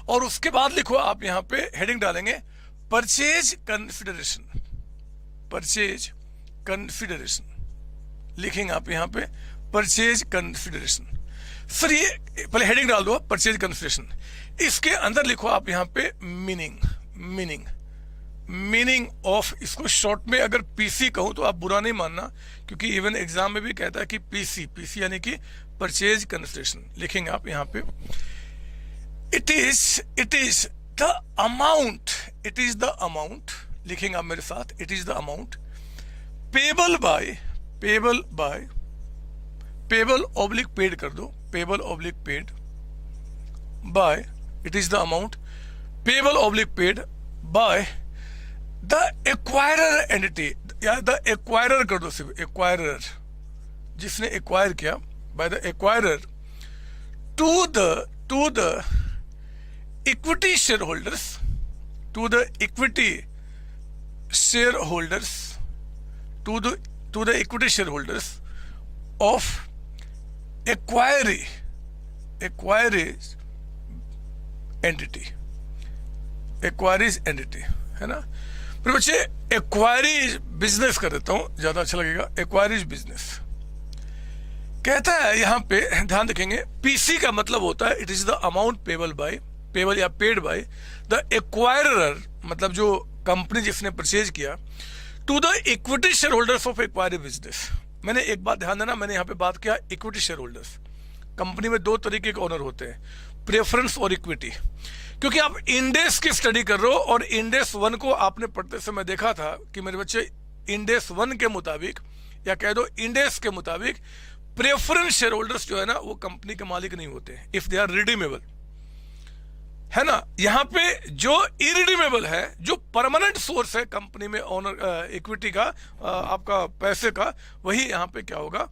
और उसके बाद लिखो आप यहाँ पे हेडिंग डालेंगे परचेज कंसिडरेशन। परचेज कंसिडरेशन लिखेंगे आप यहाँ पे, परचेज कंसिडरेशन। सर ये पहले हेडिंग डाल दो परचेज कंसिडरेशन, इसके अंदर लिखो आप यहाँ पे मीनिंग ऑफ, इसको शॉर्ट में अगर पीसी कहूं तो आप बुरा नहीं मानना, क्योंकि इवन एग्जाम में भी कहता है कि पीसी यानी कि परचेज कंसिडरेशन। लिखेंगे आप यहाँ पे it is the amount, it is the amount, लिखेंगे आप मेरे साथ, it is the amount payable by payable oblique paid कर दो, payable oblique paid by, it is the amount payable oblique paid by the acquirer entity, या the acquirer कर दो, सिर्फ एक्वायरर, जिसने एक्वायर किया, by the acquirer to the equity share holders, to the equity share holders, to the equity share holders of एक्वायरीज entity, है ना। फिर बच्चे एक्वायरीज बिजनेस कर देता हूं, ज्यादा अच्छा लगेगा, एक्वायरीज बिजनेस कहता है यहां पे, ध्यान रखेंगे, पीसी का मतलब होता है it is the amount payable या पेड बाय द एक्वायरर, मतलब जो कंपनी जिसने परचेज किया, to the equity share holders of acquiree business. मैंने एक बात ध्यान देना, मैंने यहां पे बात किया इक्विटी शेयर होल्डर्स। कंपनी में दो तरीके के ओनर होते हैं, प्रेफरेंस और इक्विटी। क्योंकि आप इंडेक्स की स्टडी कर रहे हो और इंडेक्स 1 को आपने पढ़ते समय देखा था कि मेरे बच्चे इंडेक्स 1 के मुताबिक, या कह दो इंडेक्स के मुताबिक, प्रेफरेंस शेयर होल्डर्स जो है ना वो कंपनी के मालिक नहीं होते इफ दे आर रिडीमेबल, है ना। यहां पे जो इरिडीमेबल है, जो परमानेंट सोर्स है कंपनी में ओनर इक्विटी का, आपका पैसे का, वही यहां पे क्या होगा,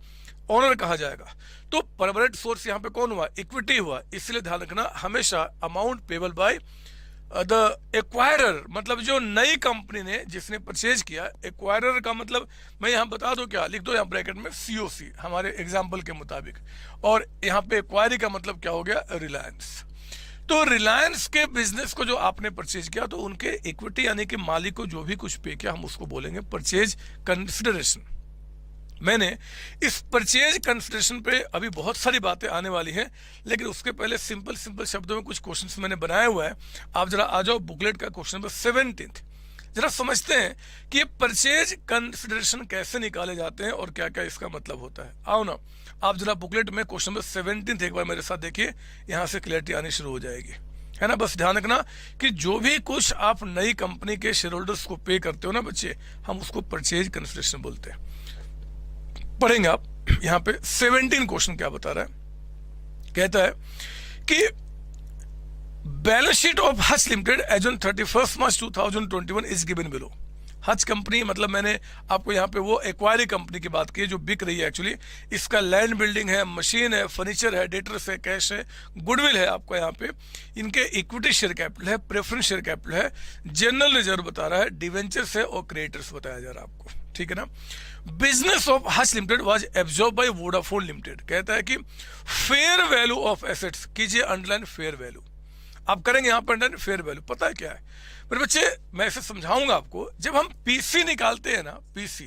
ओनर कहा जाएगा। तो परमानेंट सोर्स यहां पे कौन हुआ, इक्विटी हुआ। इसलिए ध्यान रखना हमेशा amount payable by the acquirer, मतलब जो नई कंपनी ने जिसने परचेज किया, एक्वायरर का मतलब मैं यहां बता दूं, क्या लिख दो यहां ब्रैकेट में, सीओसी, हमारे एग्जांपल के मुताबिक। और यहां पे एक्वायरी का मतलब क्या हो गया, रिलायंस। तो रिलायंस के बिजनेस को जो आपने परचेज किया, तो उनके इक्विटी यानी कि मालिक को जो भी कुछ पे किया, हम उसको बोलेंगे परचेज कंसिडरेशन। मैंने इस परचेज कंसिडरेशन पे अभी बहुत सारी बातें आने वाली हैं, लेकिन उसके पहले सिंपल शब्दों में कुछ क्वेश्चंस मैंने बनाया हुआ है। आप जरा आ जाओ बुकलेट का क्वेश्चन नंबर 17, जरा समझते हैं कि ये परचेज कंसिडरेशन कैसे निकाले जाते हैं और क्या क्या इसका मतलब होता है। आओ ना, आप जरा बुकलेट में क्वेश्चन नंबर 17 एक बार मेरे साथ देखिए, यहां से क्लियरिटी आनी शुरू हो जाएगी, है ना। बस ध्यान रखना कि जो भी कुछ आप नई कंपनी के शेयर होल्डर्स को पे करते हो ना बच्चे, हम उसको परचेज कंसिडरेशन बोलते हैं। पढ़ेंगे आप यहां पे 17 क्वेश्चन क्या बता रहा है, कहता है कि balance sheet of Hutch limited as on 31 March 2021 is given below. Hutch company मतलब मैंने आपको यहाँ पे वो एक्वायरी कंपनी की बात की है जो बिक रही है। एक्चुअली इसका लैंड बिल्डिंग है, मशीन है, फर्नीचर है, डेटर्स है, कैश है, गुडविल है आपको यहाँ पे। इनके इक्विटी शेयर कैपिटल है, प्रेफरेंस शेयर कैपिटल है, जनरल रिजर्व बता रहा है, डिवेंचर्स है और क्रेडिटर्स बताया जा रहा है आपको, ठीक है ना। Business of Hutch limited was absorb by Vodafone limited. कहता है कि फेयर वैल्यू ऑफ एसेट्स, कीजिए अंडरलाइन फेयर वैल्यू। आप करेंगे यहाँ पर अंडरलाइन फेयर वैल्यू। पता है क्या है मेरे बच्चे, मैं इसे समझाऊंगा आपको। जब हम पीसी निकालते हैं ना, पीसी,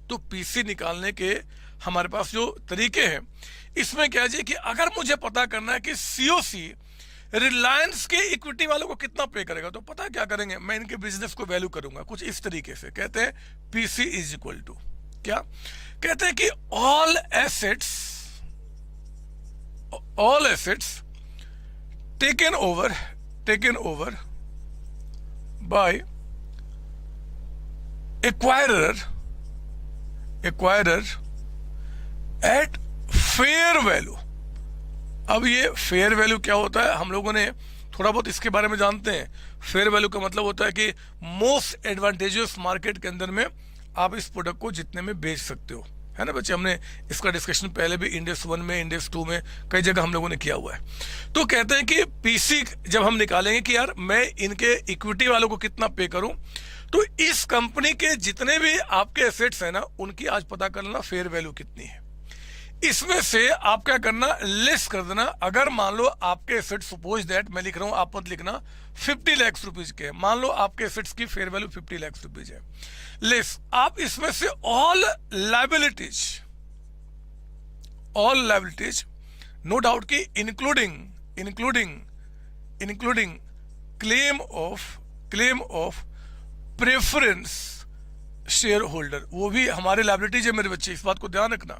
तो पीसी निकालने के हमारे पास जो तरीके हैं, इसमें क्या है कि अगर मुझे पता करना है कि सीओसी रिलायंस के इक्विटी वालों को कितना पे करेगा, तो पता है क्या करेंगे, मैं इनके बिजनेस को वैल्यू करूंगा कुछ इस तरीके से। कहते हैं पीसी इज इक्वल टू क्या, कहते हैं कि all assets taken over by acquirer at fair value. अब ये फेयर वैल्यू क्या होता है, हम लोगों ने थोड़ा बहुत इसके बारे में जानते हैं। फेयर वैल्यू का मतलब होता है कि मोस्ट एडवांटेजियस मार्केट के अंदर में आप इस प्रोडक्ट को जितने में बेच सकते हो, है ना बच्चे। हमने इसका डिस्कशन पहले भी इंडेक्स 1 में, इंडेक्स 2 में कई जगह हम लोगों ने किया हुआ है। तो कहते हैं कि पीसी जब हम निकालेंगे कि यार मैं इनके इक्विटी वालों को कितना पे करूं, तो इस कंपनी के जितने भी आपके एसेट्स हैं ना, उनकी आज पता कर लेना फेयर वैल्यू कितनी है। इसमें से आप क्या करना, लेस कर देना। अगर मान लो आपके एसेट्स, सपोज दैट मैं लिख रहा हूं, आप मत लिखना, 50 लाख रुपीज के, मान लो आपके एसेट्स की फेयर वैल्यू 50 लाख रुपीज है, लेस आप इसमें से ऑल लायबिलिटीज, नो डाउट कि including claim of preference share holder, वो भी हमारे लायबिलिटीज है मेरे बच्चे, इस बात को ध्यान रखना।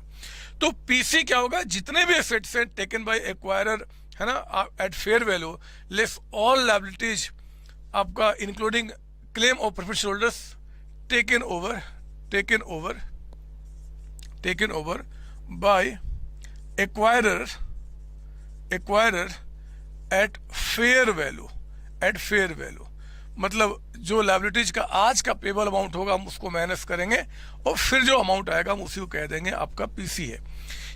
तो पीसी क्या होगा, जितने भी एसेट्स हैं टेकन बाय एक्वायरर है ना, at fair value less all liabilities आपका including claim of preference holders taken over by acquirer at fair value. मतलब जो लायबिलिटीज का आज का पेबल अमाउंट होगा हम उसको माइनस करेंगे और फिर जो अमाउंट आएगा हम उसी को कह देंगे आपका पीसी है।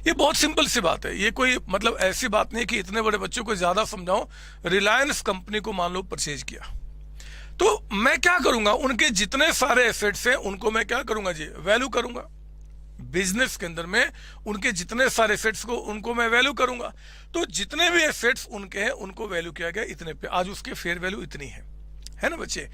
ये बहुत सिंपल सी बात है, ये कोई मतलब ऐसी बात नहीं कि इतने बड़े बच्चों को ज्यादा समझाऊं। रिलायंस कंपनी को मान लो परचेज किया, तो मैं क्या करूंगा, उनके जितने सारे एसेट्स हैं उनको मैं क्या करूंगा जी, वैल्यू करूंगा। बिजनेस के अंदर में उनके जितने सारे एसेट्स को उनको मैं वैल्यू करूंगा। तो जितने भी एसेट्स उनके हैं उनको वैल्यू किया गया इतने पे, आज उसके फेयर वैल्यू इतनी है ना बच्चे।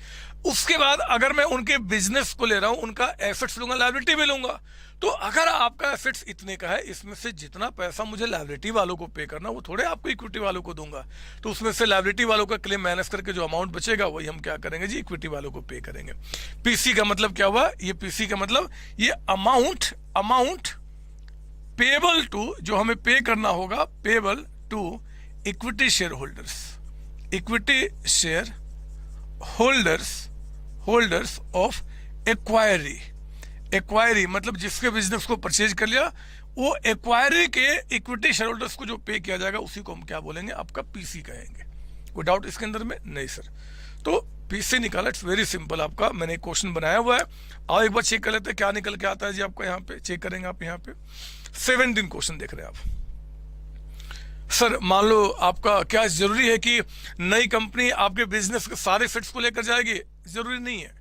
उसके बाद अगर मैं उनके बिजनेस को ले रहा हूं, उनका एसेट्स लूंगा, लायबिलिटी भी लूंगा। तो अगर आपका एसेट्स इतने का है, इसमें से जितना पैसा मुझे लायबिलिटी वालों को पे करना वो थोड़े आपको इक्विटी वालों को दूंगा। तो उसमें से लायबिलिटी वालों का क्लेम माइनस करके जो अमाउंट बचेगा वही हम क्या करेंगे जी, इक्विटी वालों को पे करेंगे। पीसी का मतलब क्या हुआ, ये पीसी का मतलब ये अमाउंट पेबल टू, जो हमें पे करना होगा, payable to equity share holders of acquiree मतलब जिसके बिजनेस को परचेज कर लिया, वो एक्वायरी के इक्विटी शेयर होल्डर्स को जो पे किया जाएगा उसी को हम क्या बोलेंगे, आपका पीसी कहेंगे। कोई डाउट इसके अंदर में? नहीं सर। तो पीसी निकाला, इट्स वेरी सिंपल। आपका मैंने क्वेश्चन बनाया हुआ है, आओ एक बार चेक कर लेते हैं क्या निकल के आता है जी आपका। यहाँ पे चेक करेंगे आप, यहाँ पे 17 क्वेश्चन देख रहे हैं आप। सर मान लो आपका क्या जरूरी है कि नई कंपनी आपके बिजनेस के सारे फिट्स को लेकर जाएगी? जरूरी नहीं है।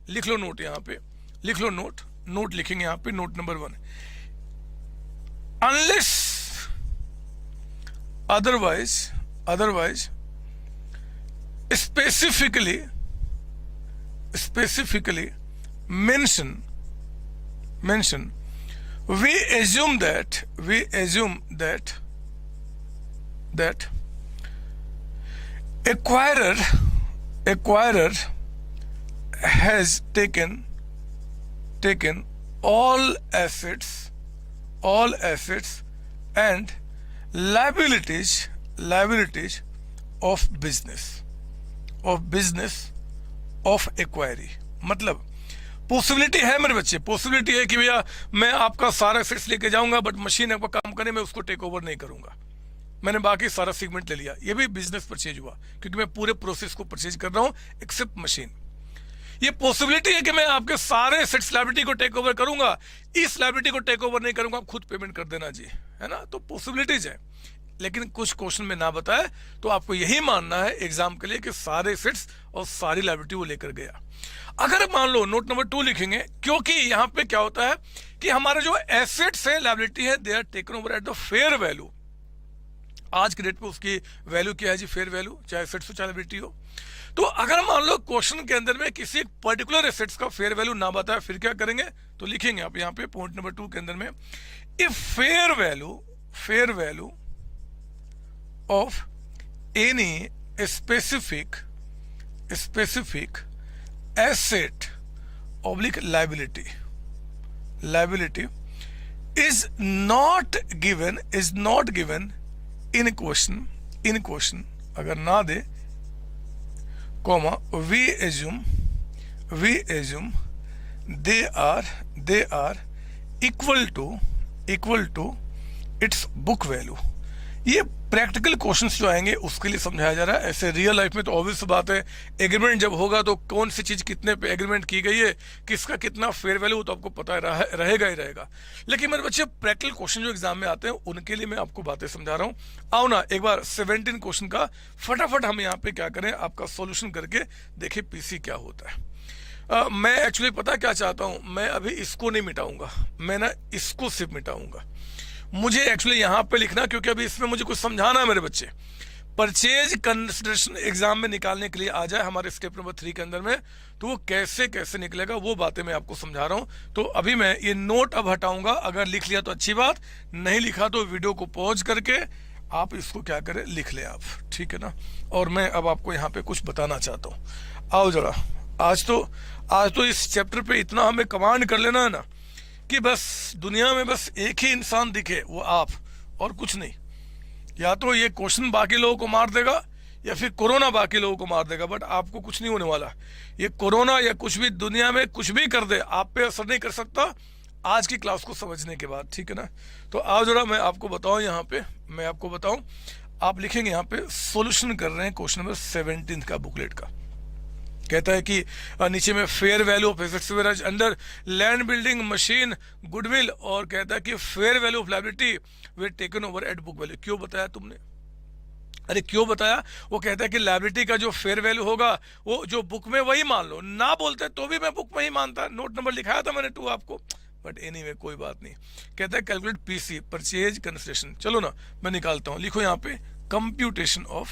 लिख लो नोट, यहाँ पे लिख लो नोट लिखेंगे यहाँ पे, note number 1, unless otherwise specifically mention we assume that acquirer has taken all assets and liabilities of business of acquiree. मतलब पॉसिबिलिटी है मेरे बच्चे, पॉसिबिलिटी है कि भैया मैं आपका सारा एसेट्स लेके जाऊंगा बट मशीन आपका काम करे मैं उसको टेक ओवर नहीं करूंगा, मैंने बाकी सारा सेगमेंट ले लिया। ये भी बिजनेस परचेज हुआ क्योंकि मैं पूरे प्रोसेस को परचेज कर रहा हूं एक्सेप्ट मशीन। ये पॉसिबिलिटी है कि मैं आपके सारे एसेट्स लायबिलिटी को टेक ओवर करूंगा, इस लायबिलिटी को टेक ओवर नहीं करूंगा, आप खुद पेमेंट कर देना जी, है ना। तो पॉसिबिलिटीज है, लेकिन कुछ क्वेश्चन में ना बताए तो आपको यही मानना है एग्जाम के लिए कि सारे एसेट्स और सारी लायबिलिटी वो लेकर गया। अगर मान लो नोट नंबर 2 लिखेंगे, क्योंकि यहां पे क्या होता है कि हमारे जो एसेट्स है, लायबिलिटी है, they are taken over at the fair value. आज के डेट पे उसकी वैल्यू क्या है जी, फेयर वैल्यू, चाहे एसेट्स हो चाहे लायबिलिटी हो। तो अगर मान लो क्वेश्चन के अंदर में किसी पर्टिकुलर एसेट्स का फेयर वैल्यू ना बताए, फिर क्या करेंगे, तो लिखेंगे आप यहाँ पे पॉइंट नंबर 2 के अंदर में, if fair value of any specific asset oblique liability is not given in question अगर ना दे, comma we assume they are equal to its book value। ये प्रैक्टिकल क्वेश्चंस जो आएंगे उसके लिए समझाया जा रहा है। ऐसे रियल लाइफ में तो ऑब्वियस बात है, एग्रीमेंट जब होगा तो कौन सी चीज कितने पे एग्रीमेंट की गई है, किसका कितना फेयर वैल्यू, तो आपको पता रहेगा ही रहेगा। लेकिन मेरे बच्चे प्रैक्टिकल क्वेश्चन जो एग्जाम में आते हैं उनके लिए मैं आपको बातें समझा रहा हूँ। आओ ना एक बार 17 क्वेश्चन का फटाफट हम यहाँ पे क्या करें, आपका सोल्यूशन करके देखिए पीसी क्या होता है। मैं एक्चुअली पता क्या चाहता हूँ, मैं अभी इसको नहीं मिटाऊंगा, मैं ना इसको सिर्फ मिटाऊंगा। मुझे एक्चुअली यहां पे लिखना, क्योंकि अभी इसमें मुझे कुछ समझाना है मेरे बच्चे। परचेज कंसिडरेशन एग्जाम में निकालने के लिए आ जाए हमारे स्टेप नंबर 3 के अंदर में, तो वो कैसे निकलेगा वो बातें मैं आपको समझा रहा हूं। तो अभी मैं ये नोट अब हटाऊंगा, अगर लिख लिया तो अच्छी बात, नहीं लिखा तो वीडियो को पॉज करके आप इसको क्या करें, लिख ले आप, ठीक है ना। और मैं अब आपको यहाँ पे कुछ बताना चाहता हूँ। आओ जरा, आज तो इस चैप्टर पे इतना हमें कमांड कर लेना है ना कि बस दुनिया में बस एक ही इंसान दिखे, वो आप, और कुछ नहीं। या तो ये क्वेश्चन बाकी लोगों को मार देगा या फिर कोरोना बाकी लोगों को मार देगा, बट आपको कुछ नहीं होने वाला। ये कोरोना या कुछ भी दुनिया में कुछ भी कर दे, आप पे असर नहीं कर सकता आज की क्लास को समझने के बाद, ठीक है ना। तो आओ जरा मैं आपको बताऊं, यहाँ पे मैं आपको बताऊं, आप लिखेंगे यहाँ पे सॉल्यूशन कर रहे हैं क्वेश्चन नंबर 17 का बुकलेट का। कहता है कि नीचे में fair value of assets were under land, building, machine, goodwill, और कहता है कि fair value of liability were taken over at book value. क्यों बताया तुमने? अरे क्यों बताया? वो कहता है कि लायबिलिटी का जो फेयर वैल्यू होगा वो जो बुक में वही मान लो, ना बोलते तो भी मैं बुक में ही मानता। नोट नंबर लिखाया था मैंने 2 आपको, बट एनीवे कोई बात नहीं। कहता है कैलकुलेट पीसी, परचेज कंसिडरेशन। चलो ना मैं निकालता हूं, लिखो यहाँ पे computation of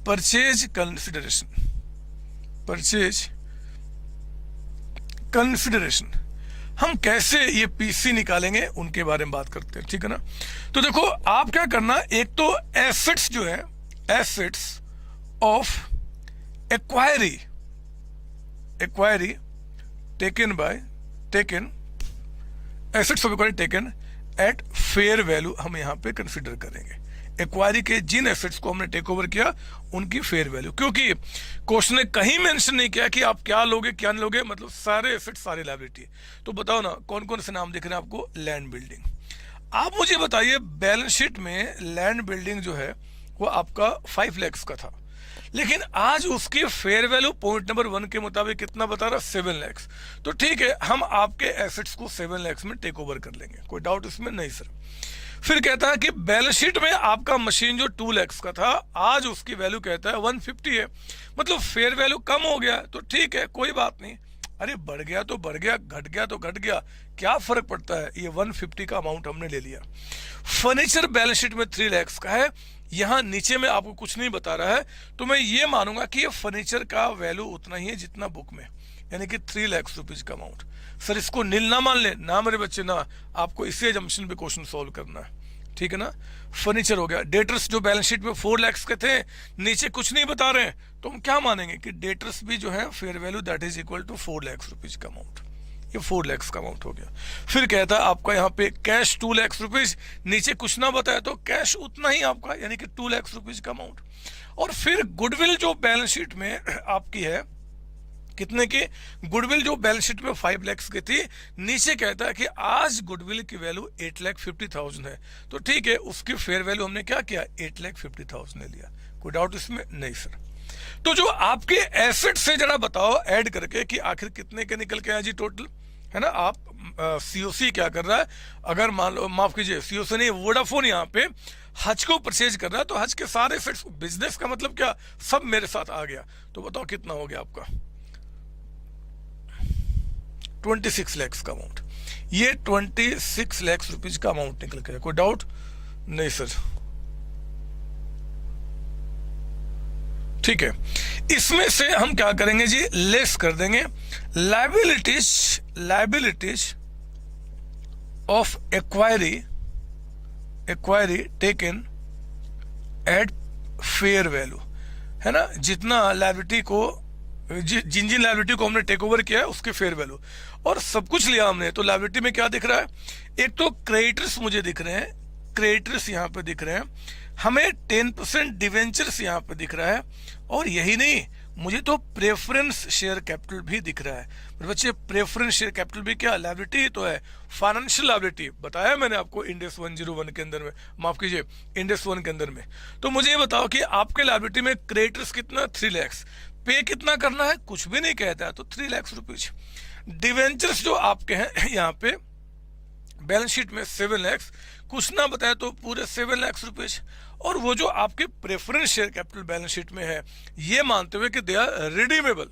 purchase consideration, purchase consideration. हम कैसे ये पीसी निकालेंगे उनके बारे में बात करते हैं, ठीक है ना। तो देखो आप क्या करना, एक तो एसेट्स जो है, assets of acquiree taken assets of acquiree taken at fair value हम यहां पे कंसीडर करेंगे। एक्वायरी के जिन एसेट्स को हमने टेक ओवर किया उनकी फेयर वैल्यू, क्योंकि क्वेश्चन ने कहीं मेंशन नहीं किया कि आप क्या लोगे क्या नहीं लोगे, मतलब सारे एसेट्स सारी लायबिलिटी। तो बताओ ना कौन कौन से नाम दिख रहे हैं आपको? Land, building. आप मुझे बताइए बैलेंस शीट में लैंड बिल्डिंग जो है वो आपका 5 लाख का था, लेकिन आज उसकी फेयर वैल्यू पॉइंट नंबर 1 के मुताबिक कितना बता रहा? 7 लाख। तो ठीक है, हम आपके एसेट्स को 7 लाख में टेक ओवर कर लेंगे, कोई डाउट इसमें नहीं सर। फिर कहता है कि बैलेंस शीट में आपका मशीन जो 2 लाख का था, आज उसकी वैल्यू कहता है 150 है, मतलब फेयर वैल्यू कम हो गया। तो ठीक है, कोई बात नहीं, अरे बढ़ गया तो बढ़ गया, घट गया तो घट गया, क्या फर्क पड़ता है, ये 150 का अमाउंट हमने ले लिया। फर्नीचर बैलेंस शीट में 3 लाख का है, यहां नीचे में आपको कुछ नहीं बता रहा है, तो मैं ये मानूंगा कि ये फर्नीचर का वैल्यू उतना ही है जितना बुक में, यानी कि 3 लाख रुपीज का अमाउंट। सर इसको नील ना मान ले ना मेरे बच्चे ना, आपको इसी एजम्पशन पे क्वेश्चन सॉल्व करना है, ठीक है ना। फर्नीचर हो गया। डेटर्स जो बैलेंस शीट में 4 लाख के थे, नीचे कुछ नहीं बता रहे हैं, तो हम क्या मानेंगे कि डेटर्स भी जो है fair value that is equal to 4 lakh rupees का अमाउंट, ये 4 लाख का अमाउंट हो गया। फिर कहता है आपका यहाँ पे कैश 2 लाख रुपीज, नीचे कुछ ना बताया तो कैश उतना ही आपका, यानी कि 2 लाख रुपीज का अमाउंट। और फिर गुडविल जो बैलेंस शीट में आपकी है, कितने की गुडविल जो बैलेंस शीट में 5 लाख की थी, नीचे कहता है कि आज गुडविल की वैल्यू 8,50,000 है, तो ठीक है उसकी फेयर वैल्यू हमने क्या किया, 8,50,000 ले लिया। कोई डाउट इसमें नहीं सर। तो जो आपके एसेट से जरा बताओ ऐड करके कि आखिर कितने के निकल के आए जी टोटल, है ना। आप सीओसी क्या कर रहा है, अगर मान लो, माफ कीजिए सीओसी नहीं, वोडाफोन यहाँ पे हज को परचेज कर रहा है, तो हज के सारे एसेट्स, बिजनेस का मतलब क्या, सब मेरे साथ आ गया। तो बताओ कितना हो गया आपका 26 लाख का अमाउंट, ये 26 लाख रुपीज का अमाउंट निकल गया। कोई डाउट नहीं सर, ठीक है। इसमें से हम क्या करेंगे जी, लेस कर देंगे liabilities of acquiree taken at fair value, है ना। जितना लायबिलिटी को, जिन जिन लायबिलिटी को हमने टेक ओवर किया है उसके फेयर वैल्यू, और सब कुछ लिया हमने। तो लायबिलिटी में क्या दिख रहा है, एक तो क्रेडिटर्स मुझे दिख रहे हैं, क्रेडिटर्स यहाँ पे दिख रहे हैं, हमें 10% डिवेंचर्स यहाँ पे दिख रहा है, और यही नहीं मुझे तो प्रेफरेंस शेयर कैपिटल भी दिख रहा है। मेरे बच्चे प्रेफरेंस शेयर कैपिटल भी क्या, लायबिलिटी ही तो है, फाइनेंशियल लायबिलिटी बताया मैंने आपको इंडेक्स 101 के अंदर में, माफ कीजिए इंडेक्स 1 के अंदर में। तो मुझे ये बताओ कि आपके लायबिलिटी में क्रेडिटर्स कितना, 3 लाख, पे कितना करना है, कुछ भी नहीं कहता है, तो 3 लाख रुपीज। डिवेंचर्स जो आपके हैं यहाँ पे बैलेंस शीट में 7 लाख, कुछ ना बताया तो पूरे 7 लाख रुपीज। और वो जो आपके preference share capital balance sheet में है, ये मानते हुए कि दे आर रिडीमेबल,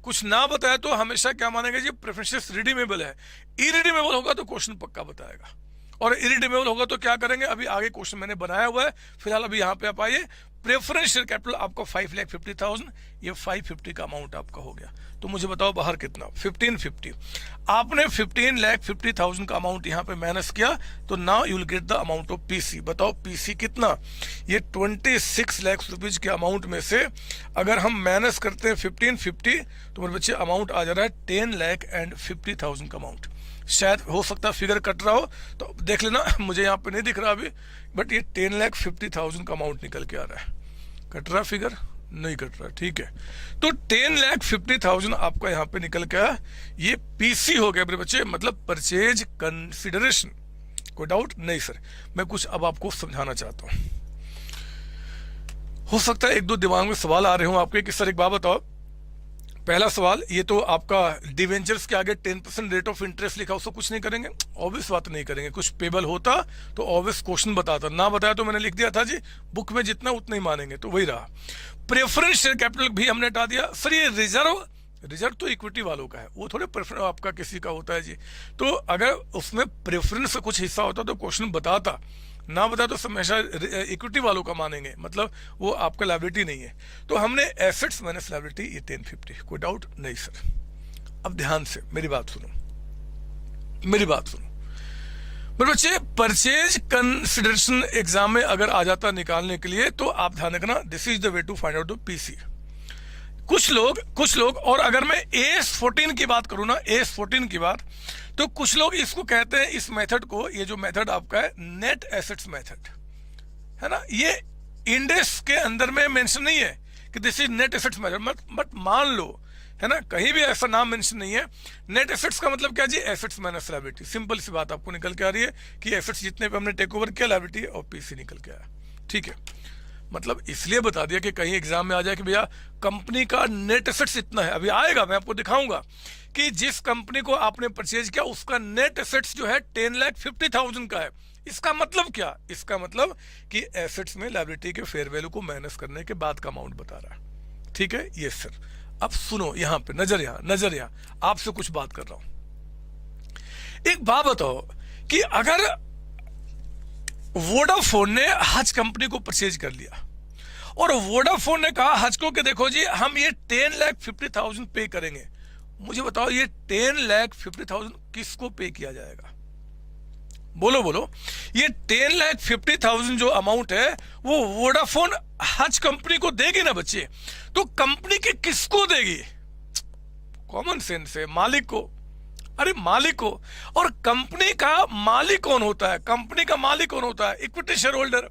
कुछ ना बताया तो हमेशा क्या मानेंगे जी, प्रेफरेंसेस रिडीमेबल है। इरिडीमेबल होगा तो क्वेश्चन पक्का बताएगा, और इरिडीमेबल होगा तो क्या करेंगे, अभी आगे क्वेश्चन मैंने बनाया हुआ है, फिलहाल अभी यहाँ पे आप आइए। प्रेफरेंस शेयर कैपिटल आपका 5,50,000, ये 550 का अमाउंट आपका हो गया। तो मुझे बताओ बाहर कितना, 1550। आपने 15,50,000 का अमाउंट यहाँ पे माइनस किया, तो now you will get the amount of PC. बताओ पीसी कितना, ये 26 लाख रुपीज के अमाउंट में से अगर हम माइनस करते हैं 1550, तो मेरे बच्चे अमाउंट आ जा रहा है 10,50,000 का अमाउंट। शायद हो सकता है फिगर कट रहा हो तो देख लेना, मुझे यहाँ पे नहीं दिख रहा अभी, बट ये 10,50,000 का अमाउंट निकल के आ रहा है। कट रहा फिगर? नहीं कट रहा, ठीक है। तो 10,50,000 आपका यहाँ पे निकल के आया। ये पीसी हो गया मेरे बच्चे, मतलब परचेज कंसिडरेशन। कोई डाउट नहीं सर? मैं कुछ अब आपको समझाना चाहता हूँ। हो सकता है एक दो दिमाग में सवाल आ रहे हो आपके कि सर एक बात बताओ। पहला सवाल, ये तो आपका डिवेंचर्स के आगे 10% रेट ऑफ इंटरेस्ट लिखा, उसको कुछ नहीं करेंगे? ऑब्वियस बात नहीं करेंगे। कुछ पेबल होता तो ऑब्वियस क्वेश्चन बताता, ना बताया तो मैंने लिख दिया था जी बुक में जितना उतना ही मानेंगे, तो वही रहा। प्रेफरेंस शेयर कैपिटल भी हमने हटा दिया। सर ये रिजर्व तो इक्विटी वालों का है, वो थोड़े प्रेफरेंस आपका किसी का होता है जी। तो अगर उसमें प्रेफरेंस का कुछ हिस्सा होता तो क्वेश्चन बताता, ना बताया तो हमेशा इक्विटी वालों का मानेंगे, मतलब वो आपका लायबिलिटी नहीं है। तो हमने एसेट्स माइनस लायबिलिटी, ये 1050। कोई डाउट नहीं सर? अब ध्यान से मेरी बात सुनो, मेरे बच्चे। परचेज कंसिडरेशन एग्जाम में अगर आ जाता निकालने के लिए तो आप ध्यान रखना, this is the way to find out the PC. कुछ लोग और अगर मैं AS14 की बात करूं ना, AS14 की बात, तो कुछ लोग इसको कहते हैं, इस मेथड को, ये जो मेथड आपका है नेट एसेट्स मेथड है ना, ये इंडेक्स के अंदर में मेंशन नहीं है कि this is net assets method, but मान लो है ना, कहीं भी ऐसा नाम मेंशन नहीं है। नेट एसेट्स का मतलब क्या जी? Assets minus liability. सिंपल सी बात आपको निकल के आ रही है कि एसेट्स जितने पे हमने टेक ओवर किया, लायबिलिटी और पीसी निकल के आया। ठीक है, मतलब इसलिए बता दिया कि कहीं एग्जाम में आ जाए कि भैया कंपनी का नेट एसेट्स इतना है। अभी आएगा, मैं आपको दिखाऊंगा कि जिस कंपनी को आपने परचेज किया उसका नेट एसेट्स जो है 10,50,000 का है। इसका मतलब क्या? इसका मतलब कि एसेट्स में लायबिलिटी के फेयर वैल्यू को माइनस करने के बाद का अमाउंट बता रहा है। ठीक है, यस सर। अब सुनो, यहां पे नजर यहां आपसे कुछ बात कर रहा हूं। एक बात बताओ कि अगर वोडाफोन ने हज कंपनी को परचेज कर लिया और वोडाफोन ने कहा हज को कि देखो जी हम ये 10,50,000 पे करेंगे, मुझे बताओ ये 10,50,000 किसको पे किया जाएगा? बोलो। ये 10,50,000 जो अमाउंट है वो वोडाफोन हज कंपनी को देगी ना बच्चे, तो कंपनी के किसको देगी? कॉमन सेंस है, मालिक को। अरे मालिक को। और कंपनी का मालिक कौन होता है? कंपनी का मालिक कौन होता है? Equity share holder.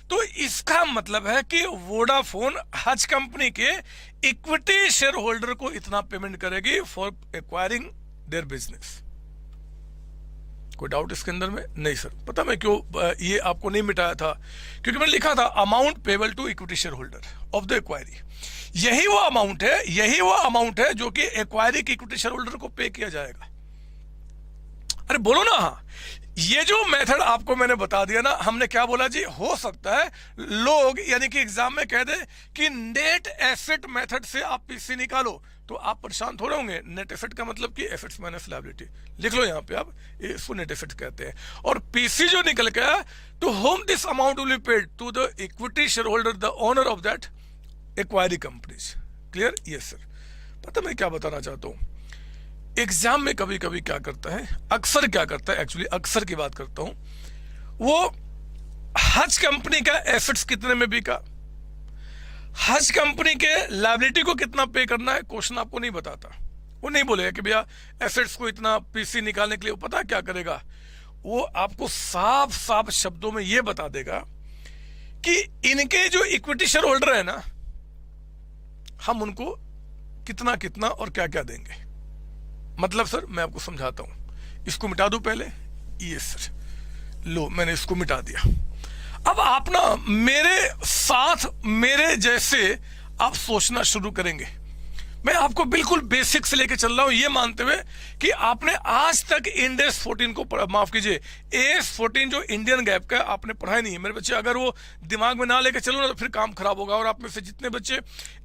तो इसका मतलब है कि वोडाफोन हज कंपनी के इक्विटी शेयर होल्डर को इतना पेमेंट करेगी फॉर एक्वायरिंग देयर बिजनेस। कोई डाउट इसके अंदर में? नहीं सर। पता मैं क्यों ये आपको नहीं मिटाया था? क्योंकि मैंने लिखा था amount payable to equity share holder of the acquiree. यही वो अमाउंट है जो कि एक्वायरी के इक्विटी शेयर होल्डर को पे किया जाएगा। अरे बोलो ना। ये जो मेथड आपको मैंने बता दिया ना, हमने क्या बोला जी? हो सकता है लोग यानी कि एग्जाम में कह दे कि नेट एसेट मेथड से आप पीसी निकालो, तो आप परेशान थोड़े होंगे। नेट एसेट का मतलब कि एसेट्स माइनस लायबिलिटी। लिख लो यहाँ पे आप, इसको नेट एसेट कहते हैं। और पीसी जो निकल गया, to whom this amount will be paid to the equity share holder the owner of that acquiree companies. Clear? Yes sir. पता मैं क्या बताना चाहता हूँ, एग्जाम में कभी कभी क्या करता है, अक्सर क्या करता है, एक्चुअली अक्सर की बात करता हूं, वो हज कंपनी का एसेट्स कितने में बिका, हज कंपनी के लायबिलिटी को कितना पे करना है, क्वेश्चन आपको नहीं बताता। वो नहीं बोलेगा कि भैया एसेट्स को इतना पीसी निकालने के लिए, पता क्या करेगा? वो आपको साफ साफ शब्दों में ये बता देगा कि इनके जो इक्विटी शेयर होल्डर है ना, हम उनको कितना कितना और क्या क्या देंगे। मतलब सर मैं आपको समझाता हूं, इसको मिटा दूं पहले। ये सर लो, मैंने इसको मिटा दिया। अब आप ना मेरे साथ मेरे जैसे आप सोचना शुरू करेंगे। मैं आपको बिल्कुल बेसिक से लेके चल रहा हूं, ये मानते हुए कि आपने आज तक इंडेस 14 को, माफ कीजिए AS14 जो इंडियन गैप का, आपने पढ़ा ही नहीं है मेरे बच्चे। अगर वो दिमाग में ना लेके चलो ना तो फिर काम खराब होगा। और आप में से जितने बच्चे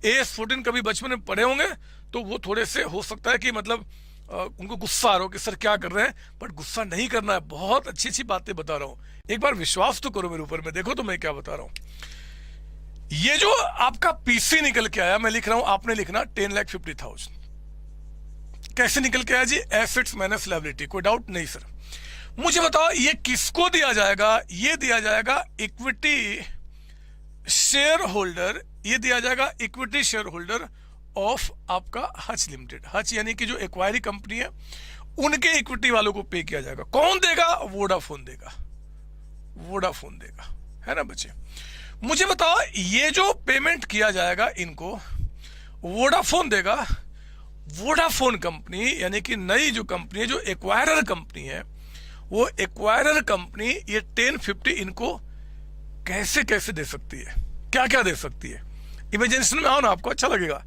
AS14 कभी बचपन में पढ़े होंगे तो वो थोड़े से हो सकता है कि मतलब उनको गुस्सा आ रहा हो कि सर क्या कर रहे हैं, बट गुस्सा नहीं करना है। बहुत अच्छी अच्छी बातें बता रहा हूं, एक बार विश्वास तो करो मेरे ऊपर में। देखो तो मैं क्या बता रहा हूं। ये जो आपका पीसी निकल के आया, मैं लिख रहा हूं, आपने लिखना 10,50,000। कैसे निकल के आया जी? Assets minus liability. कोई डाउट नहीं सर। मुझे बताओ ये किसको दिया जाएगा? ये दिया जाएगा इक्विटी शेयर होल्डर, ये दिया जाएगा इक्विटी शेयर होल्डर ऑफ आपका हज लिमिटेड। हज यानी कि जो एक्वायरी कंपनी है उनके इक्विटी वालों को पे किया जाएगा। कौन देगा? वोडाफोन देगा, वोडाफोन देगा, है ना बच्चे। मुझे बताओ, ये जो पेमेंट किया जाएगा इनको वोडाफोन देगा। वोडाफोन कंपनी यानी कि नई जो कंपनी है, जो एक्वायरर कंपनी है, वो एक्वायरर कंपनी ये 1050 इनको कैसे कैसे दे सकती है, क्या क्या दे सकती है। इमेजिनेशन में आओ ना, आपको अच्छा लगेगा।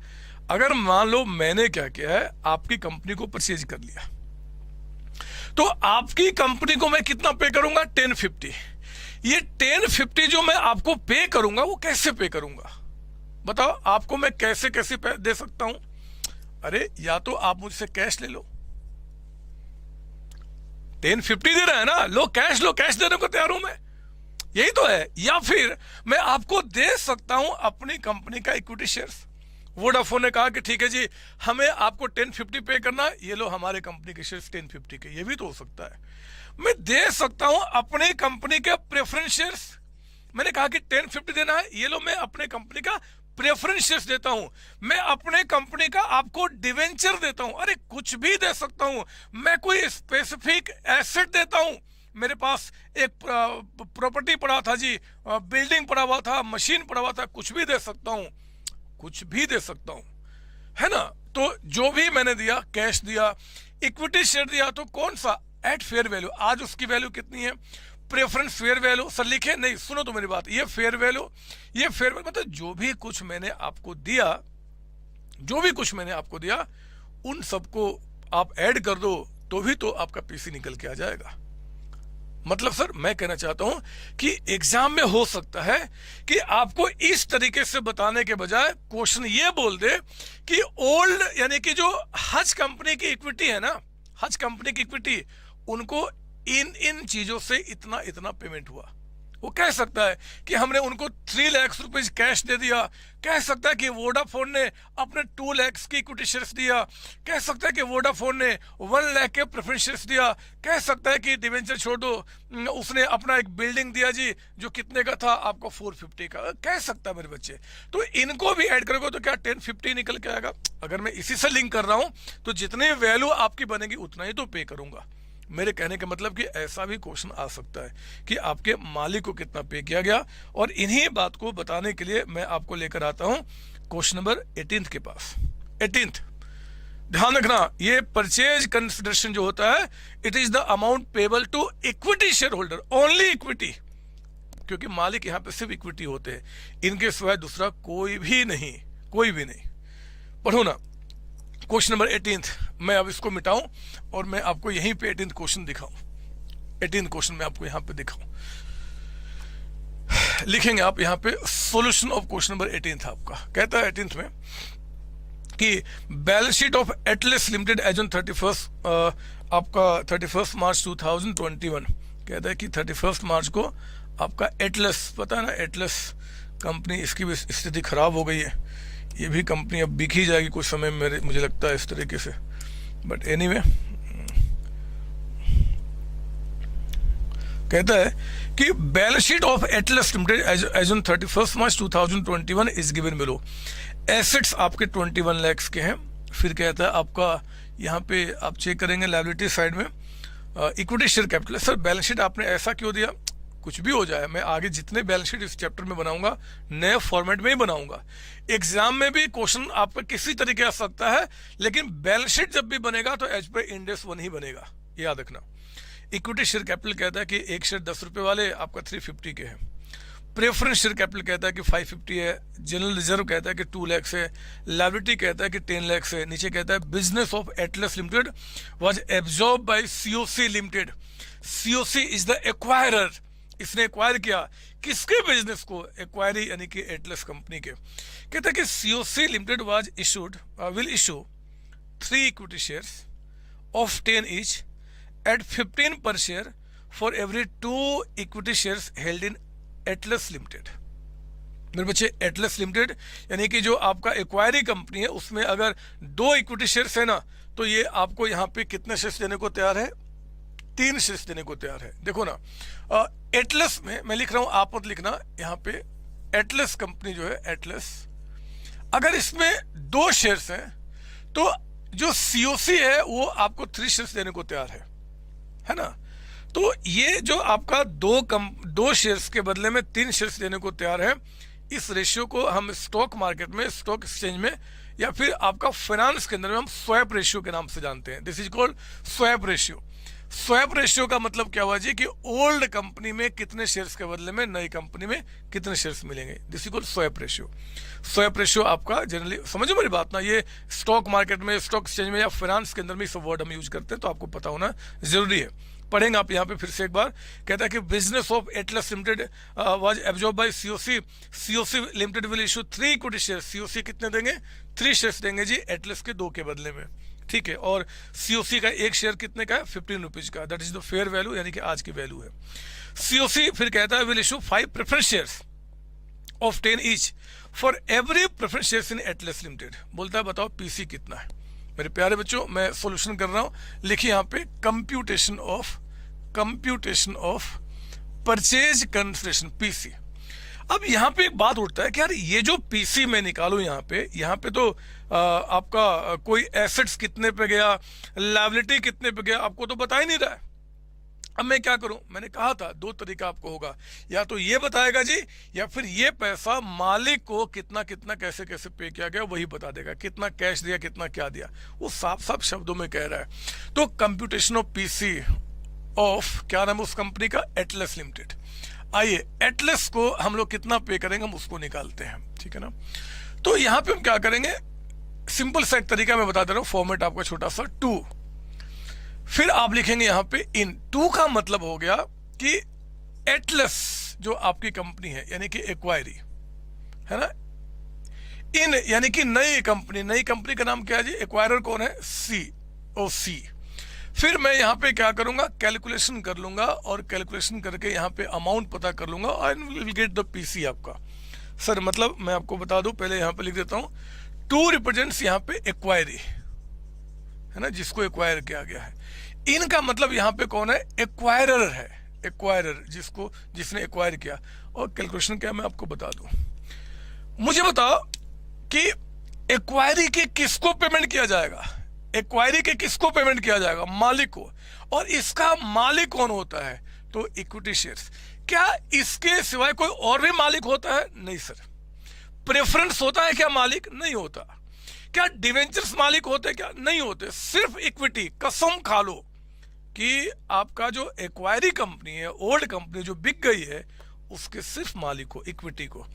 अगर मान लो मैंने क्या किया है, आपकी कंपनी को परचेज कर लिया, तो आपकी कंपनी को मैं कितना पे करूंगा? 1050। ये 1050 जो मैं आपको पे करूंगा, वो कैसे पे करूंगा बताओ? आपको मैं कैसे कैसे दे सकता हूं? अरे या तो आप मुझसे कैश ले लो, 1050 दे रहा है ना, लो कैश, लो कैश देने को तैयार हूं मैं, यही तो है। या फिर मैं आपको दे सकता हूं अपनी कंपनी का इक्विटी शेयर्स। वोडाफोन ने कहा कि ठीक है जी, हमें आपको 1050 पे करना है, ये लो हमारे कंपनी के शेयर्स 1050 के, ये भी तो हो सकता है। मैं दे सकता हूं अपनी कंपनी के प्रेफरेंस शेयर्स। मैंने कहा कि 1050 देना है, ये लो मैं अपने कंपनी का प्रेफरेंस शेयर्स देता हूं, मैं अपने कंपनी का आपको डिवेंचर देता हूं, अरे कुछ भी दे सकता हूं। मैं कोई स्पेसिफिक एसेट देता हूं, मेरे पास एक प्रॉपर्टी पड़ा था जी, बिल्डिंग पड़ा हुआ था, मशीन पड़ा हुआ था, कुछ भी दे सकता हूं, कुछ भी दे सकता हूं, है ना। तो जो भी मैंने दिया, कैश दिया, इक्विटी शेयर दिया, तो कौन सा? Eight fair value. आज उसकी वैल्यू कितनी है? Preference fair value. सर लिखे नहीं, सुनो तो मेरी बात, ये फेयर वैल्यू, ये फेयर वैल्यू मतलब जो भी कुछ मैंने आपको दिया, जो भी कुछ मैंने आपको दिया, उन सबको आप ऐड कर दो तो भी तो आपका पीसी निकल के आ जाएगा। मतलब सर मैं कहना चाहता हूं कि एग्जाम में हो सकता है कि आपको इस तरीके से बताने के बजाय क्वेश्चन ये बोल दे कि ओल्ड यानी कि जो हज कंपनी की इक्विटी है ना, हज कंपनी की इक्विटी, उनको इन इन चीजों से इतना इतना पेमेंट हुआ। वो कह सकता है कि हमने उनको 3 लाख रुपए कैश दे दिया, कह सकता है कि वोडाफोन ने अपने 2 लाख की इक्विटी शेयर्स दिया, कह सकता है कि वोडाफोन ने 1 लाख के प्रेफरेंस शेयर्स दिया, कह सकता है कि डिवेंचर छोड़ दो, उसने अपना एक बिल्डिंग दिया जी जो कितने का था आपको 450 का, कह सकता है मेरे बच्चे। तो इनको भी ऐड करोगे तो क्या 1050 निकल के आएगा? अगर मैं इसी से लिंक कर रहा हूं तो जितनी वैल्यू आपकी बनेगी उतना ही तो पे करूंगा। मेरे कहने का मतलब कि ऐसा भी क्वेश्चन आ सकता है कि आपके मालिक को कितना पे किया गया। और इन्हीं बात को बताने के लिए मैं आपको लेकर आता हूं क्वेश्चन नंबर 18 के पास। 18 ध्यान रखना, ये परचेज कंसिडरेशन जो होता है, it is the amount payable to equity share holder, only equity, क्योंकि मालिक यहां पे सिर्फ इक्विटी होते हैं, इनके सिवाय दूसरा कोई भी नहीं, कोई भी नहीं। पढ़ो ना क्वेश्चन नंबर 18। मैं अब इसको मिटाऊं और मैं आपको यहीं पे 18 क्वेश्चन दिखाऊं। 18 क्वेश्चन मैं आपको यहां पे दिखाऊं। लिखेंगे आप यहां पे सॉल्यूशन ऑफ क्वेश्चन नंबर 18 था आपका। कहता है 18 में कि balance sheet of Atlas limited as on 31 आपका 31 मार्च 2021। कहता है कि 31 मार्च को आपका एटलस, पता है ना एटलस कंपनी, इसकी भी स्थिति खराब हो गई है, ये भी कंपनी अब बिक ही जाएगी कुछ समय में, मुझे लगता है इस तरीके से। बट एनीवे कहता है कि balance sheet of Atlas limited as on 31 March 2021 is given below. Assets आपके 21 लाख के हैं। फिर कहता है आपका यहाँ पे आप चेक करेंगे लायबिलिटी साइड में equity share capital. Sir balance sheet आपने ऐसा क्यों दिया? कुछ भी हो जाए, मैं आगे जितने बैलेंस शीट इस चैप्टर में बनाऊंगा नए फॉर्मेट में ही बनाऊंगा। एग्जाम में भी क्वेश्चन आपका किसी तरीके आ सकता है, लेकिन बैलेंस शीट जब भी बनेगा तो एज पर इंड AS 1 ही बनेगा, याद रखना। इक्विटी शेयर कैपिटल कहता है कि एक शेयर 10 रुपए वाले आपका 350 के हैं। प्रेफरेंस शेयर कैपिटल कहता है कि 550 है। जनरल रिजर्व कहता है कि 2 लाख है। लायबिलिटी कहता है कि 10 लाख है। नीचे कहता है business of Atlas limited was absorb by COC limited. COC is the acquirer, इसने एक्वायर किया किसके बिजनेस को? एक्वायरी यानी कि एटलस कंपनी के। कहता है कि COC limited was issued will issue 3 equity shares of 10 each eight 15 पर share for every 2 equity shares held in Atlas limited. मेरे बच्चे एटलस लिमिटेड यानी कि जो आपका एक्वायरी कंपनी है, उसमें अगर 2 इक्विटी शेयर्स है ना, तो ये आपको यहाँ पे कितने शेयर्स देने को तैयार है? 3 शेयर्स देने को तैयार है। देखो ना एटलस में मैं लिख रहा हूं, आप मत लिखना यहाँ पे। एटलस कंपनी जो है एटलस, अगर इसमें 2 शेयर्स हैं तो जो सीओसी है वो आपको 3 शेयर्स देने को तैयार है ना। तो ये जो आपका दो शेयर्स के बदले में 3 शेयर्स देने को तैयार है, इस रेशियो को हम स्टॉक मार्केट में, स्टॉक एक्सचेंज में, या फिर आपका फाइनेंस के अंदर में हम स्वैप रेशियो के नाम से जानते हैं। This is called swap ratio. Swap ratio का मतलब क्या हुआ जी कि ओल्ड कंपनी में कितने शेयर्स के बदले में नई कंपनी में कितने शेयर्स मिलेंगे, this is called swap ratio. Swap ratio आपका जनरली समझो मेरी बात ना, ये स्टॉक मार्केट में, स्टॉक एक्सचेंज में या फाइनेंस के अंदर में सब वर्ड हम यूज करते हैं, तो आपको पता होना जरूरी है। पढ़ेंगे आप यहाँ पे फिर से एक बार। कहता है कि business of Atlas limited was absorb by COC. COC limited will issue 3 equity shares. COC कितने देंगे? 3 शेयर्स देंगे जी, एटलस के 2 के बदले में, ठीक है। और सीओसी का एक शेयर कितने का है? 15 रुपीज का। That is the fair value, यानी कि आज की वैल्यू है। सीओसी फिर कहता है will issue 5 preference shares of 10 each for every preference shares in Atlas limited. बोलता है बताओ पीसी कितना है। मेरे प्यारे बच्चों, मैं सॉल्यूशन कर रहा हूं, लिखिए यहाँ पे computation of purchase consideration, PC. अब यहाँ पे एक बात उठता है कि यार ये जो पीसी मैं निकालू यहाँ पे तो आपका कोई एसेट्स कितने पे गया, लायबिलिटी कितने पे गया, आपको तो बता ही नहीं रहा है। अब मैं क्या करूं? मैंने कहा था 2 तरीका आपको होगा, या तो ये बताएगा जी, या फिर ये पैसा मालिक को कितना कितना कैसे कैसे पे किया गया वही बता देगा, कितना कैश दिया, कितना क्या दिया, वो साफ साफ शब्दों में कह रहा है। तो कंप्यूटेशन ऑफ पीसी ऑफ, क्या नाम है उस कंपनी का? Atlas limited. आइए एटलस को हम लोग कितना पे करेंगे हम उसको निकालते हैं, ठीक है ना। तो यहां पे हम क्या करेंगे, सिंपल सा एक तरीका मैं बता दे रहा हूं, फॉर्मेट आपका छोटा सा 2, फिर आप लिखेंगे यहां पे इन। 2 का मतलब हो गया कि एटलस जो आपकी कंपनी है, यानी कि एक्वायरी है ना, इन यानी कि नई कंपनी का नाम क्या है जी? एक्वायरर कौन है? COC। फिर मैं यहाँ पे क्या करूंगा, कैलकुलेशन कर लूंगा, और कैलकुलेशन करके यहाँ पे अमाउंट पता कर लूंगा, and will get the PC आपका। सर मतलब मैं आपको बता दूं, पहले यहाँ पे लिख देता हूं, 2 रिप्रेजेंट्स यहाँ पे एक्वायरी है ना, जिसको एक्वायर किया गया है। इनका मतलब यहाँ पे कौन है? एक्वायरर है, एक्वायरर जिसने एक्वायर किया। और कैलकुलेशन क्या मैं आपको बता दूं, मुझे बताओ कि एक्वायरी के किसको पेमेंट किया जाएगा? एक्वायरी के किसको पेमेंट किया जाएगा? मालिक को। और इसका मालिक कौन होता है? तो इक्विटी शेयर्स। क्या इसके सिवाय कोई और भी मालिक होता है? नहीं सर। प्रेफरेंस होता है क्या मालिक? नहीं होता। क्या डिवेंचर्स मालिक होते हैं क्या? नहीं होते। सिर्फ इक्विटी। कसम खा लो कि आपका जो एक्वायरी कंपनी है, ओल्ड कंपनी जो बिक गई है, उसके सिर्फ मालिक को, इक्विटी को।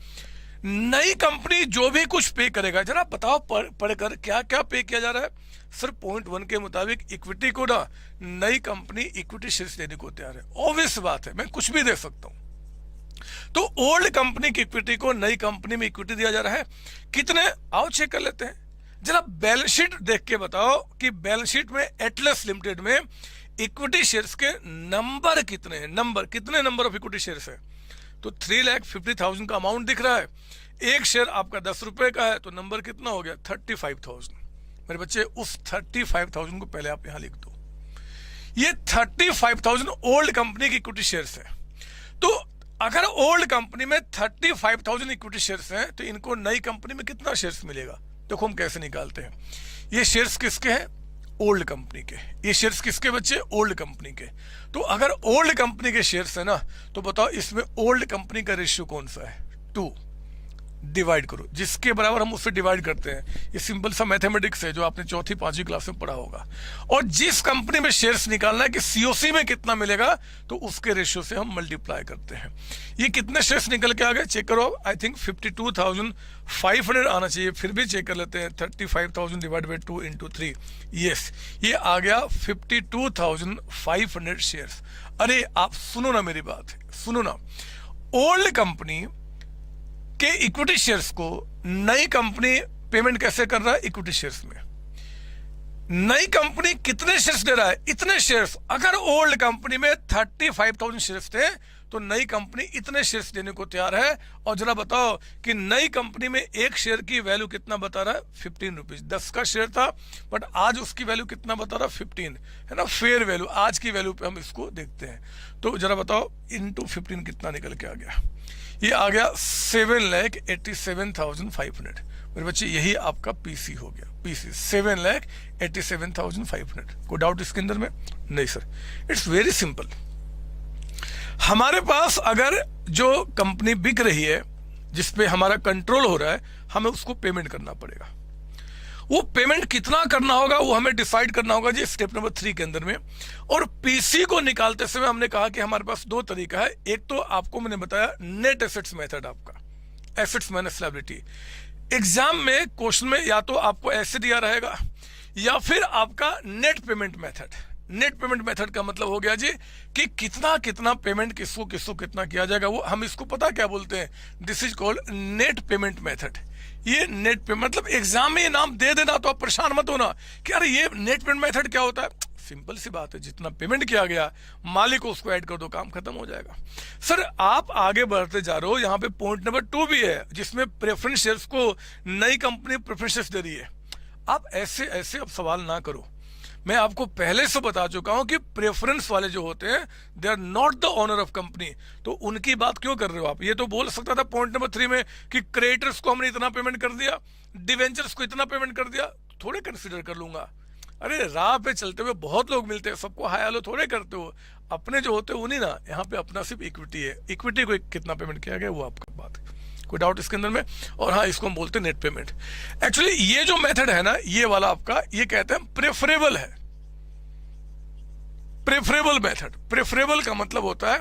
नई कंपनी जो भी कुछ पे करेगा, जरा बताओ पढ़कर क्या क्या पे किया जा रहा है? सर पॉइंट 1 के मुताबिक इक्विटी को ना नई कंपनी इक्विटी शेयर्स देने को तैयार है। ऑब्वियस बात है, मैं कुछ भी दे सकता हूं। तो ओल्ड कंपनी की इक्विटी को नई कंपनी में इक्विटी दिया जा रहा है। कितने? आओ चेक कर लेते हैं। जरा बैलेंस शीट देख के बताओ कि बैलेंस शीट में एटलस लिमिटेड में इक्विटी शेयर्स के नंबर कितने हैं? कितने नंबर ऑफ इक्विटी शेयर्स है? तो 3,50,000 का अमाउंट दिख रहा है। एक शेयर आपका 10 रुपए का है, तो नंबर कितना हो गया? 35,000। मेरे बच्चे उस 35,000 को पहले आप यहां लिख दो। ये 35,000 ओल्ड कंपनी की इक्विटी शेयर्स है। तो अगर ओल्ड कंपनी में 35,000 इक्विटी शेयर्स हैं, तो इनको नई कंपनी में कितना शेयर्स मिलेगा? देखो हम कैसे निकालते हैं। ये शेयर्स किसके हैं? ओल्ड कंपनी के। ये शेयर्स किसके बच्चे? ओल्ड कंपनी के। तो अगर ओल्ड कंपनी के शेयर्स है ना, तो बताओ इसमें ओल्ड कंपनी का रेशियो कौन सा है? 2। डिवाइड करो, जिसके बराबर हम उससे डिवाइड करते हैं। ये सिंपल सा मैथमेटिक्स है जो आपने 4th 5वीं क्लास में पढ़ा होगा। और जिस कंपनी में शेयर्स निकालना है कि सीओसी में कितना मिलेगा, तो उसके रेशियो से हम मल्टीप्लाई करते हैं। ये कितने शेयर्स निकल के आ गए चेक करो। आई थिंक 52,500 आना चाहिए, फिर भी चेक कर लेते हैं। 35,000 डिवाइड बाई 2 इंटू 3, यस ये आ गया 52,500 शेयर्स। अरे आप सुनो ना मेरी बात, सुनो ना। ओल्ड कंपनी के इक्विटी शेयर्स को नई कंपनी पेमेंट कैसे कर रहा है? इक्विटी शेयर्स में। नई कंपनी कितने शेयर्स दे रहा है? इतने शेयर्स। अगर ओल्ड कंपनी में 35,000 शेयर्स थे, तो नई कंपनी इतने शेयर्स देने को तैयार है। और जरा बताओ कि नई कंपनी में एक शेयर की वैल्यू कितना बता रहा है? 15 रुपीज। 10 का शेयर था, बट आज उसकी वैल्यू कितना बता रहा है? 15 है ना, फेयर वैल्यू। आज की वैल्यू पे हम इसको देखते हैं। तो जरा बताओ इंटू 15 कितना निकल के आ गया? ये आ गया 7,87,500। मेरे बच्चे यही आपका पीसी हो गया, पीसी 7,87,500। कोई डाउट इसके अंदर में? नहीं सर, इट्स वेरी सिंपल। हमारे पास अगर जो कंपनी बिक रही है, जिसपे हमारा कंट्रोल हो रहा है, हमें उसको पेमेंट करना पड़ेगा। वो पेमेंट कितना करना होगा वो हमें डिसाइड करना होगा जी स्टेप नंबर 3 के अंदर में। और पीसी को निकालते समय हमने कहा कि हमारे पास दो तरीका है। एक तो आपको मैंने बताया नेट एसेट्स मेथड, आपका एसेट्स माइनस लायबिलिटी। एग्जाम में क्वेश्चन में या तो आपको ऐसे दिया रहेगा या फिर आपका net payment method. Net payment method का मतलब हो गया जी कि कितना कितना पेमेंट किसको किसको कितना किया जाएगा, वो हम इसको पता क्या बोलते हैं, this is called net payment method. ये नेट पे मतलब एग्जाम में ये नाम दे देना तो आप परेशान मत होना कि अरे ये नेट पेमेंट मेथड क्या होता है। सिंपल सी बात है, जितना पेमेंट किया गया मालिक को उसको ऐड कर दो, काम खत्म हो जाएगा। सर आप आगे बढ़ते जा रहे हो, यहाँ पे पॉइंट नंबर 2 भी है जिसमें प्रेफरेंस शेयर्स को नई कंपनी प्रेफरेंस शेयर्स दे रही है। आप ऐसे ऐसे अब सवाल ना करो। मैं आपको पहले से बता चुका हूं कि प्रेफरेंस वाले जो होते हैं they are not the owner of company. तो उनकी बात क्यों कर रहे हो आप? ये तो बोल सकता था पॉइंट नंबर 3 में कि क्रिएटर्स को हमने इतना पेमेंट कर दिया, डिवेंचर्स को इतना पेमेंट कर दिया, थोड़े कंसिडर कर लूंगा। अरे राह पे चलते हुए बहुत लोग मिलते हैं, सबको हाय हेलो थोड़े करते हो। अपने जो होते हैं उन्हीं ना, यहाँ पे अपना सिर्फ इक्विटी है, इक्विटी को कितना पेमेंट किया गया वो आपका बात है। कोई डाउट इसके अंदर में? और हाँ, इसको हम बोलते हैं नेट पेमेंट। एक्चुअली ये जो मेथड है ना, ये वाला आपका, ये कहते हैं प्रेफरेबल है, प्रेफरेबल मेथड। प्रेफरेबल का मतलब होता है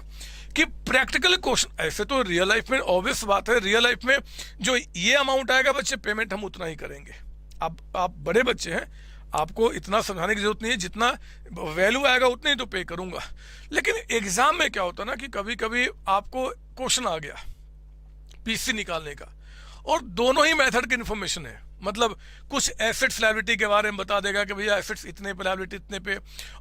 कि प्रैक्टिकल क्वेश्चन, ऐसे तो रियल लाइफ में ऑब्वियस बात है, रियल लाइफ में जो ये अमाउंट आएगा बच्चे पेमेंट हम उतना ही करेंगे। अब आप बड़े बच्चे हैं, आपको इतना समझाने की जरूरत नहीं है, जितना वैल्यू आएगा उतने ही तो पे करूंगा। लेकिन एग्जाम में क्या होता है ना कि कभी कभी आपको क्वेश्चन आ गया पीसी निकालने का और दोनों ही मेथड की इंफॉर्मेशन है, मतलब कुछ एसेट्स लायबिलिटी के बारे में बता देगा कि भैया एसेट्स इतने पे, लायबिलिटी इतने पे,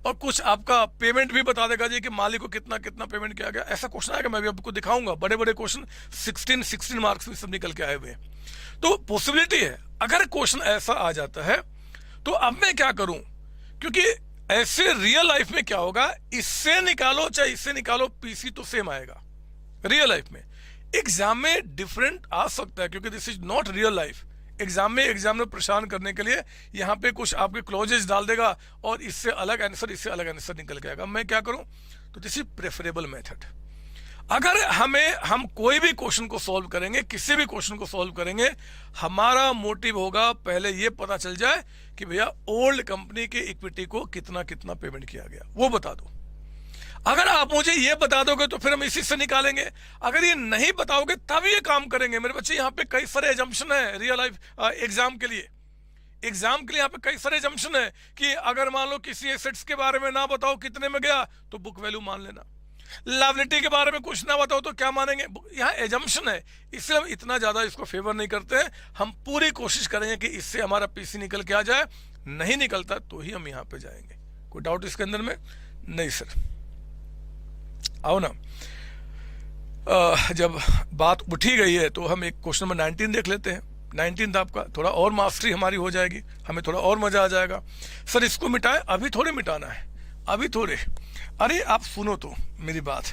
और कुछ आपका पेमेंट भी बता देगा जी कि मालिक को कितना कितना पेमेंट किया गया। ऐसा क्वेश्चन आएगा, मैं भी आपको दिखाऊंगा, बड़े बड़े क्वेश्चन 16 मार्क्स में सब निकल के आए हुए हैं। तो पॉसिबिलिटी है अगर क्वेश्चन ऐसा आ जाता है तो अब मैं क्या करूं, क्योंकि ऐसे रियल लाइफ में क्या होगा, इससे निकालो चाहे इससे निकालो, पीसी तो सेम आएगा रियल लाइफ में। एग्जाम में डिफरेंट आ सकता है क्योंकि this is not real life. Exam में एग्जामिनर परेशान करने के लिए यहाँ पे कुछ आपके क्लॉजेस डाल देगा और इससे अलग आंसर, इससे अलग आंसर निकल के आएगा। मैं क्या करूं, तो दिस इज प्रेफरेबल मेथड। अगर हम कोई भी क्वेश्चन को सॉल्व करेंगे, किसी भी क्वेश्चन को सॉल्व करेंगे, हमारा मोटिव होगा पहले ये पता चल जाए कि भैया ओल्ड कंपनी के इक्विटी को कितना कितना पेमेंट किया गया, वो बता दो। अगर आप मुझे ये बता दोगे तो फिर हम इसी से निकालेंगे। अगर ये नहीं बताओगे तब ये काम करेंगे। मेरे बच्चे यहाँ पे कई सारे एजम्पशन है रियल लाइफ एग्जाम के लिए। एग्जाम के लिए यहाँ पे कई सारे एजम्पशन है कि अगर मान लो किसी एसेट्स के बारे में ना बताओ कितने में गया तो बुक वैल्यू मान लेना, लायबिलिटी के बारे में कुछ ना बताओ तो क्या मानेंगे। यहाँ एजम्पशन है, इसलिए हम इतना ज्यादा इसको फेवर नहीं करते हैं। हम पूरी कोशिश करेंगे कि इससे हमारा पीसी निकल के आ जाए, नहीं निकलता तो ही हम यहाँ पे जाएंगे। कोई डाउट इसके अंदर में? नहीं सर, आओ ना। जब बात उठी गई है तो हम एक क्वेश्चन नंबर 19 देख लेते हैं। 19 आपका थोड़ा और मास्टरी हमारी हो जाएगी, हमें थोड़ा और मजा आ जाएगा। सर इसको मिटाए, अभी थोड़े मिटाना है, अभी थोड़े। अरे आप सुनो तो मेरी बात।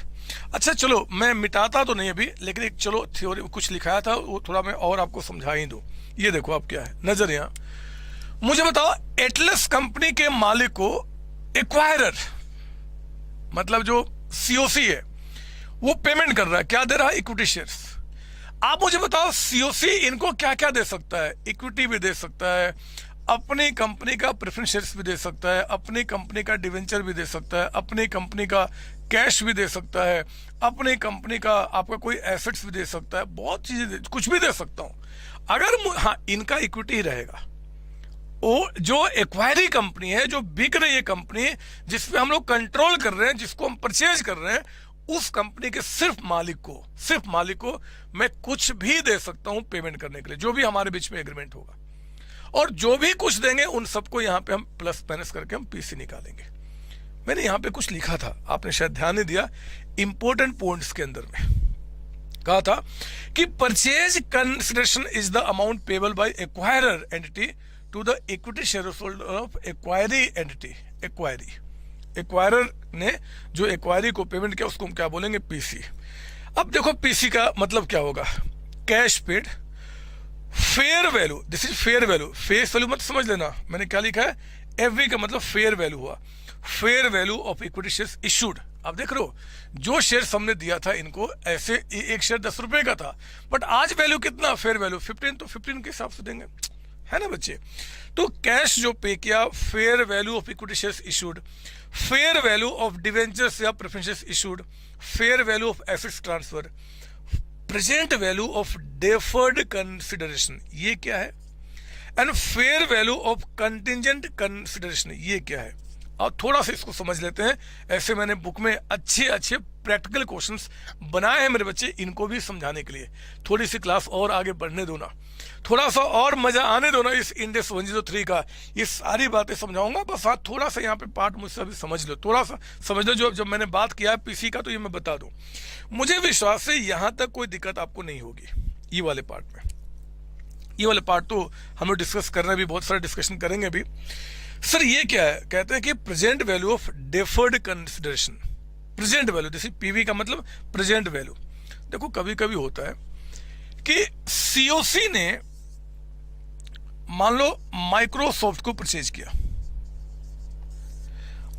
अच्छा चलो, मैं मिटाता तो नहीं अभी, लेकिन एक चलो थ्योरी कुछ लिखाया था वो थोड़ा मैं और आपको समझा ही दूं। ये देखो आप क्या है नजर, यहाँ मुझे बताओ एटलस कंपनी के मालिक को एक्वायरर मतलब जो सीओसी है वो पेमेंट कर रहा है, क्या दे रहा है? Equity shares. आप मुझे बताओ सीओसी इनको क्या क्या दे सकता है? इक्विटी भी दे सकता है, अपनी कंपनी का प्रेफरेंस शेयर्स भी दे सकता है, अपनी कंपनी का डिवेंचर भी दे सकता है, अपनी कंपनी का कैश भी दे सकता है, अपनी कंपनी का आपका कोई एसेट्स भी दे सकता है, बहुत चीजें कुछ भी दे सकता हूं। अगर हाँ इनका इक्विटी रहेगा, वो जो एक्वायरी कंपनी है, जो बिक रही है कंपनी, जिसपे हम लोग कंट्रोल कर रहे हैं, जिसको हम परचेज कर रहे हैं, उस कंपनी के सिर्फ मालिक को मैं कुछ भी दे सकता हूं पेमेंट करने के लिए, जो भी हमारे बीच में एग्रीमेंट होगा। और जो भी कुछ देंगे उन सबको यहां पे हम प्लस माइनस करके हम पीसी निकालेंगे। मैंने यहां पे कुछ लिखा था, आपने शायद ध्यान नहीं दिया। इंपॉर्टेंट पॉइंट्स के अंदर में कहा था कि purchase consideration is the amount payable by acquirer entity to the equity share holder of acquiree entity. Acquirer ने जो एक्वायरी को पेमेंट किया उसको हम क्या बोलेंगे? पीसी। अब देखो पीसी का मतलब क्या होगा, cash paid, fair value, this is fair value, face value मत समझ लेना, मैंने क्या लिखा है, एवरी का मतलब फेयर वैल्यू हुआ, fair value of equity shares issued. अब देख लो जो शेयर हमने दिया था इनको, ऐसे एक शेयर 10 रुपए का था, बट आज वैल्यू कितना, फेयर वैल्यू 15, तो 15 के हिसाब से देंगे, है ना बच्चे। तो कैश जो पे किया, fair value of equity shares issued, fair value of debentures या preferences issued, fair value of assets transfer, present value of deferred consideration, ये क्या है, and fair value of contingent consideration, ये क्या है। और थोड़ा सा इसको समझ लेते हैं, ऐसे मैंने बुक में अच्छे अच्छे प्रैक्टिकल क्वेश्चंस बनाए हैं मेरे बच्चे, इनको भी समझाने के लिए। थोड़ी सी क्लास और आगे बढ़ने दो ना, थोड़ा सा और मजा आने दो ना इस इंडेक्स 103 का, ये सारी बातें समझाऊंगा, बस आप थोड़ा सा यहाँ पे पार्ट मुझसे अभी समझ लो, थोड़ा सा समझ लो। जो जब मैंने बात किया है पीसी का, तो ये मैं बता दूं, मुझे विश्वास है यहाँ तक कोई दिक्कत आपको नहीं होगी ये वाले पार्ट में। ये वाले पार्ट तो हम लोग डिस्कस कर रहे हैं, भी बहुत सारे डिस्कशन करेंगे अभी। सर ये क्या है, कहते हैं कि present value of deferred consideration, present value, जैसे पीवी का मतलब प्रेजेंट वैल्यू। देखो कभी कभी होता है कि सीओसी ने मान लो माइक्रोसॉफ्ट को परचेज किया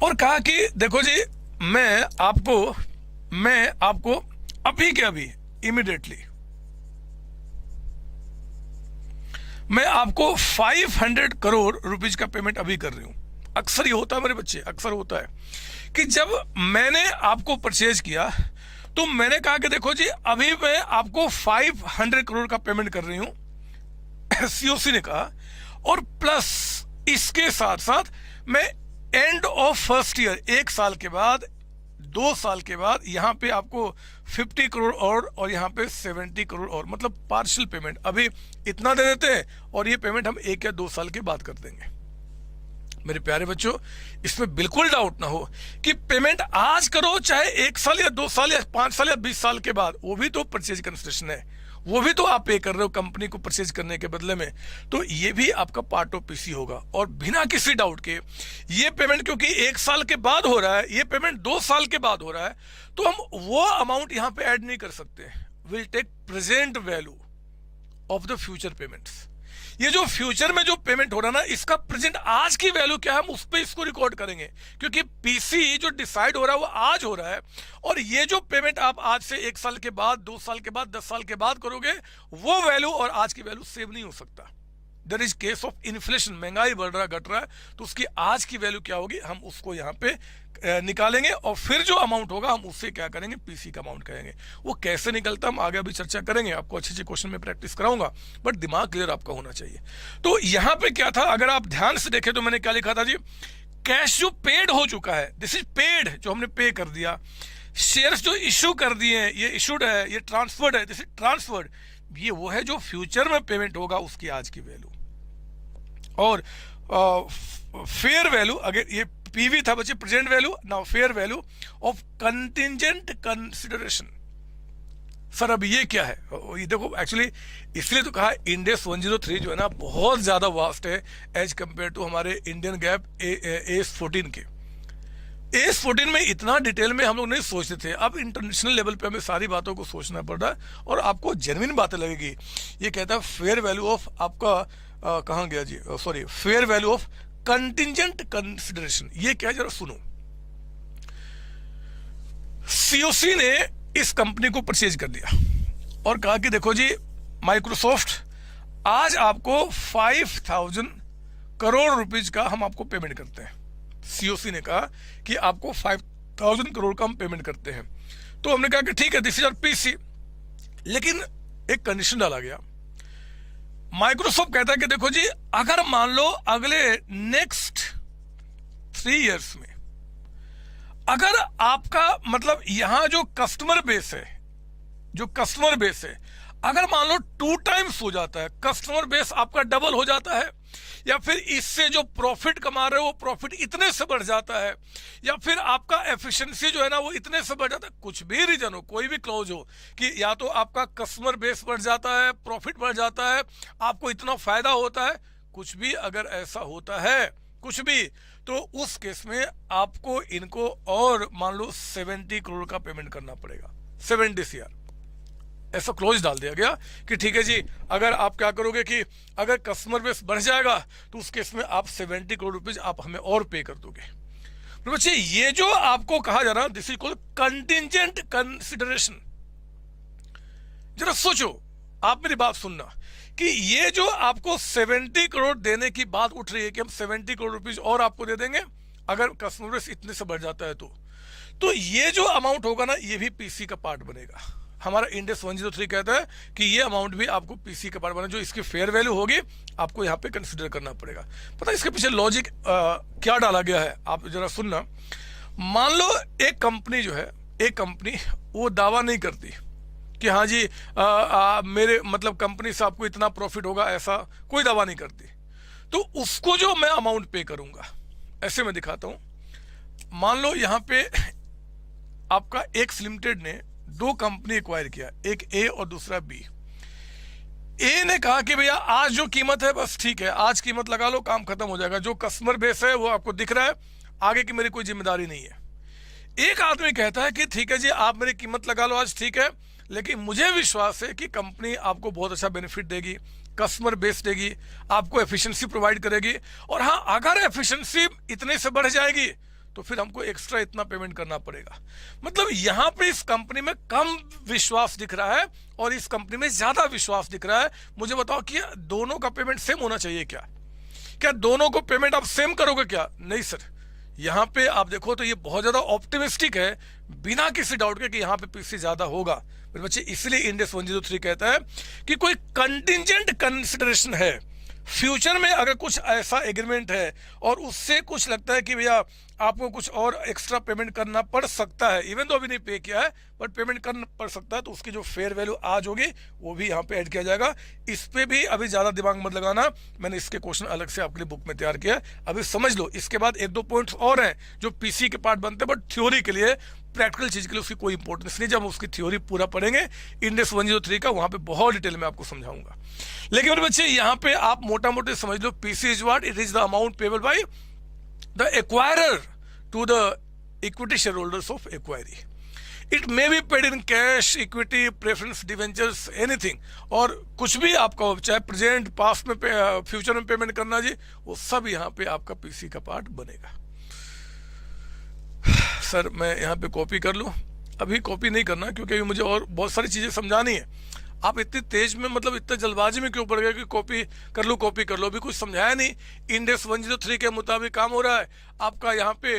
और कहा कि देखो जी मैं आपको अभी के अभी इमीडिएटली मैं आपको 500 करोड़ रुपीज का पेमेंट अभी कर रही हूं। अक्सर ये होता है मेरे बच्चे, अक्सर होता है कि जब मैंने आपको परचेज किया तो मैंने कहा कि देखो जी अभी मैं आपको 500 करोड़ का पेमेंट कर रही हूं, सीओसी ने कहा, और प्लस इसके साथ साथ मैं एंड ऑफ फर्स्ट ईयर, 1 साल के बाद, 2 साल के बाद यहां पे आपको 50 करोड़ और यहां पे 70 करोड़ और, मतलब पार्शियल पेमेंट, अभी इतना दे देते हैं और ये पेमेंट हम 1 या 2 साल के बाद कर देंगे। मेरे प्यारे बच्चों, इसमें बिल्कुल डाउट ना हो कि पेमेंट आज करो, चाहे 1 साल या 2 साल या 5 साल या 20 साल के बाद, वो भी तो परचेज कंसिडरेशन है, वो भी तो आप पे कर रहे हो कंपनी को परचेज करने के बदले में, तो ये भी आपका पार्ट ऑफ पीसी होगा। और बिना किसी डाउट के ये पेमेंट, क्योंकि 1 साल के बाद हो रहा है, ये पेमेंट 2 साल के बाद हो रहा है, तो हम वो अमाउंट यहां पे ऐड नहीं कर सकते। Will take present value of the future payments. ये जो फ्यूचर में जो पेमेंट हो रहा है ना, इसका प्रेजेंट आज की वैल्यू क्या है, हम उस पर इसको रिकॉर्ड करेंगे, क्योंकि पीसी जो डिसाइड हो रहा है वो आज हो रहा है, और ये जो पेमेंट आप आज से 1 साल के बाद, 2 साल के बाद, 10 साल के बाद करोगे, वो वैल्यू और आज की वैल्यू सेव नहीं हो सकता। There is case of inflation, महंगाई बढ़ रहा है, घट रहा है, तो उसकी आज की वैल्यू क्या होगी, हम उसको यहाँ पे निकालेंगे, और फिर जो अमाउंट होगा हम उससे क्या करेंगे, पीसी का अमाउंट करेंगे। वो कैसे निकलता हम आगे अभी चर्चा करेंगे, आपको अच्छे अच्छे क्वेश्चन में प्रैक्टिस कराऊंगा, बट दिमाग क्लियर आपका होना चाहिए। तो यहाँ पे क्या था, अगर आप ध्यान से देखें तो मैंने क्या लिखा था जी, कैश जो पेड हो चुका है, दिस इज पेड, जो हमने पे कर दिया, शेयर्स जो इशू कर दिए हैं, ये इशूड है, ये ट्रांसफर्ड है, दिस इज ट्रांसफर्ड, ये वो है जो फ्यूचर में पेमेंट होगा उसकी आज की वैल्यू। और फेयर वैल्यू, अगर ये पीवी था बच्चे, present value, now fair value of contingent consideration. Sir अब ये क्या है, ये देखो एक्चुअली इसलिए तो कहा इंडेक्स 103 जो है ना बहुत ज्यादा वास्ट है एज कंपेयर टू हमारे इंडियन गैप एस 14 के। एस 14 में इतना डिटेल में हम लोग नहीं सोचते थे, अब इंटरनेशनल लेवल पे हमें सारी बातों को सोचना पड़ रहा है और आपको जेन्युइन बातें लगेगी। ये कहता है फेयर वैल्यू ऑफ आपका कहाँ गया जी, sorry, fair value of contingent consideration. ये क्या है जरा सुनो। सीओसी ने इस कंपनी को परचेज कर दिया और कहा कि देखो जी माइक्रोसॉफ्ट आज आपको 5000 करोड़ रुपीज का हम आपको पेमेंट करते हैं। सीओसी ने कहा कि आपको 5000 करोड़ का हम पेमेंट करते हैं। तो हमने कहा कि ठीक है, दिस इज आवर पीसी, लेकिन एक कंडीशन डाला गया। माइक्रोसॉफ्ट कहता है कि देखो जी अगर मान लो अगले नेक्स्ट 3 इयर्स में अगर आपका मतलब यहां जो कस्टमर बेस है, अगर मान लो 2 टाइम्स हो जाता है, कस्टमर बेस आपका डबल हो जाता है, या फिर इससे जो प्रॉफिट कमा रहे हो वो प्रॉफिट इतने से बढ़ जाता है, या फिर आपका एफिशिएंसी जो है ना वो इतने से बढ़ जाता है, कुछ भी रीजन हो, कोई भी क्लॉज हो कि या तो आपका कस्टमर बेस बढ़ जाता है, प्रॉफिट बढ़ जाता है, आपको इतना फायदा होता है, कुछ भी अगर ऐसा होता है कुछ भी, तो उस केस में आपको इनको और मान लो 70 करोड़ का पेमेंट करना पड़ेगा, 70 CR। ऐसा क्लोज डाल दिया गया कि ठीक है जी, अगर आप क्या करोगे कि अगर कस्टमर बेस बढ़ जाएगा तो उस केस में आप 70 करोड़ रुपीज आप हमें और पे कर दोगे। तो बच्चे ये जो आपको कहा जा रहा, this is called contingent consideration. जरा सोचो, आप मेरी बात सुनना कि ये जो आपको 70 करोड़ देने की बात उठ रही है कि हम 70 करोड़ रुपीज और आपको दे देंगे अगर कस्टमर बेस इतने से बढ़ जाता है तो ये जो अमाउंट होगा ना, ये भी पीसी का पार्ट बनेगा। हमारा इंड एस 103 कहता है कि ये अमाउंट भी आपको पीसी का पार्ट बना, जो इसकी फेयर वैल्यू होगी आपको यहाँ पे कंसिडर करना पड़ेगा। पता है इसके पीछे लॉजिक क्या डाला गया है, आप जरा सुनना। मान लो एक कंपनी जो है, एक कंपनी वो दावा नहीं करती कि हाँ जी मेरे मतलब कंपनी से आपको इतना प्रॉफिट होगा, ऐसा कोई दावा नहीं करती, तो उसको जो मैं अमाउंट पे करूंगा, ऐसे मैं दिखाता हूं। मान लो यहां पे आपका एक्स लिमिटेड ने दो कंपनी एक्वायर किया, एक ए और दूसरा बी। ए ने कहा कि भैया आज जो कीमत है बस ठीक है, आज कीमत लगा लो, काम खत्म हो जाएगा, जो कस्टमर बेस है वो आपको दिख रहा है, आगे की मेरी कोई जिम्मेदारी नहीं है। एक आदमी कहता है कि ठीक है जी, आप मेरी कीमत लगा लो आज, ठीक है, लेकिन मुझे विश्वास है कि कंपनी आपको बहुत अच्छा बेनिफिट देगी, कस्टमर बेस देगी, आपको एफिशिएंसी प्रोवाइड करेगी, और हाँ अगर एफिशिएंसी इतने से बढ़ जाएगी तो फिर हमको एक्स्ट्रा इतना पेमेंट करना पड़ेगा। मतलब यहां पे इस कंपनी में कम विश्वास दिख रहा है और इस कंपनी में ज्यादा विश्वास दिख रहा है। मुझे बताओ कि दोनों का पेमेंट सेम होना चाहिए क्या? क्या दोनों को पेमेंट आप सेम करोगे क्या? नहीं सर, यहां पे आप देखो तो ये बहुत ज्यादा ऑप्टिमिस्टिक है, बिना किसी डाउट के कि यहां पे पीसी ज्यादा होगा। मेरे बच्चे इसलिए इंड एस 103 कहता है कि कोई कंटिंजेंट कंसिडरेशन है, फ्यूचर में अगर कुछ ऐसा एग्रीमेंट है और उससे कुछ लगता है कि भैया आपको कुछ और एक्स्ट्रा पेमेंट करना पड़ सकता है, इवन तो अभी नहीं पे किया है बट पेमेंट करना पड़ सकता है, तो उसकी जो फेयर वैल्यू आज होगी वो भी यहाँ पे ऐड किया जाएगा। इस पे भी अभी ज्यादा दिमाग मत लगाना, मैंने इसके क्वेश्चन अलग से आपके लिए बुक में तैयार किया, अभी समझ लो। इसके बाद एक दो पॉइंट्स और हैं जो पीसी के पार्ट बनते हैं, बट थ्योरी के लिए, प्रैक्टिकल चीज के लिए उसकी कोई इंपॉर्टेंस नहीं। जब हम उसकी थ्योरी पूरा पढ़ेंगे इंड एस 103 का, वहां पे बहुत डिटेल में आपको समझाऊंगा। लेकिन मेरे बच्चे यहाँ पे आप मोटा मोटे समझ लो, PC is what? It is the amount payable by the acquirer to the equity share holders of acquiree. It may be paid in cash, equity, preference, debentures, anything, और कुछ भी आपका चाहे प्रेजेंट, पास्ट में, फ्यूचर में payment करना जी, वो सब यहाँ पे आपका पीसी का पार्ट बनेगा। सर मैं यहाँ पे कॉपी कर लूँ? अभी कॉपी नहीं करना, क्योंकि अभी मुझे और बहुत सारी चीजें समझानी है। आप इतनी तेज में, मतलब इतने जल्दबाजी में क्यों पड़ गए कि कॉपी कर लो, कॉपी कर लो? अभी कुछ समझाया नहीं। इंड एस 103 के मुताबिक काम हो रहा है आपका। यहाँ पे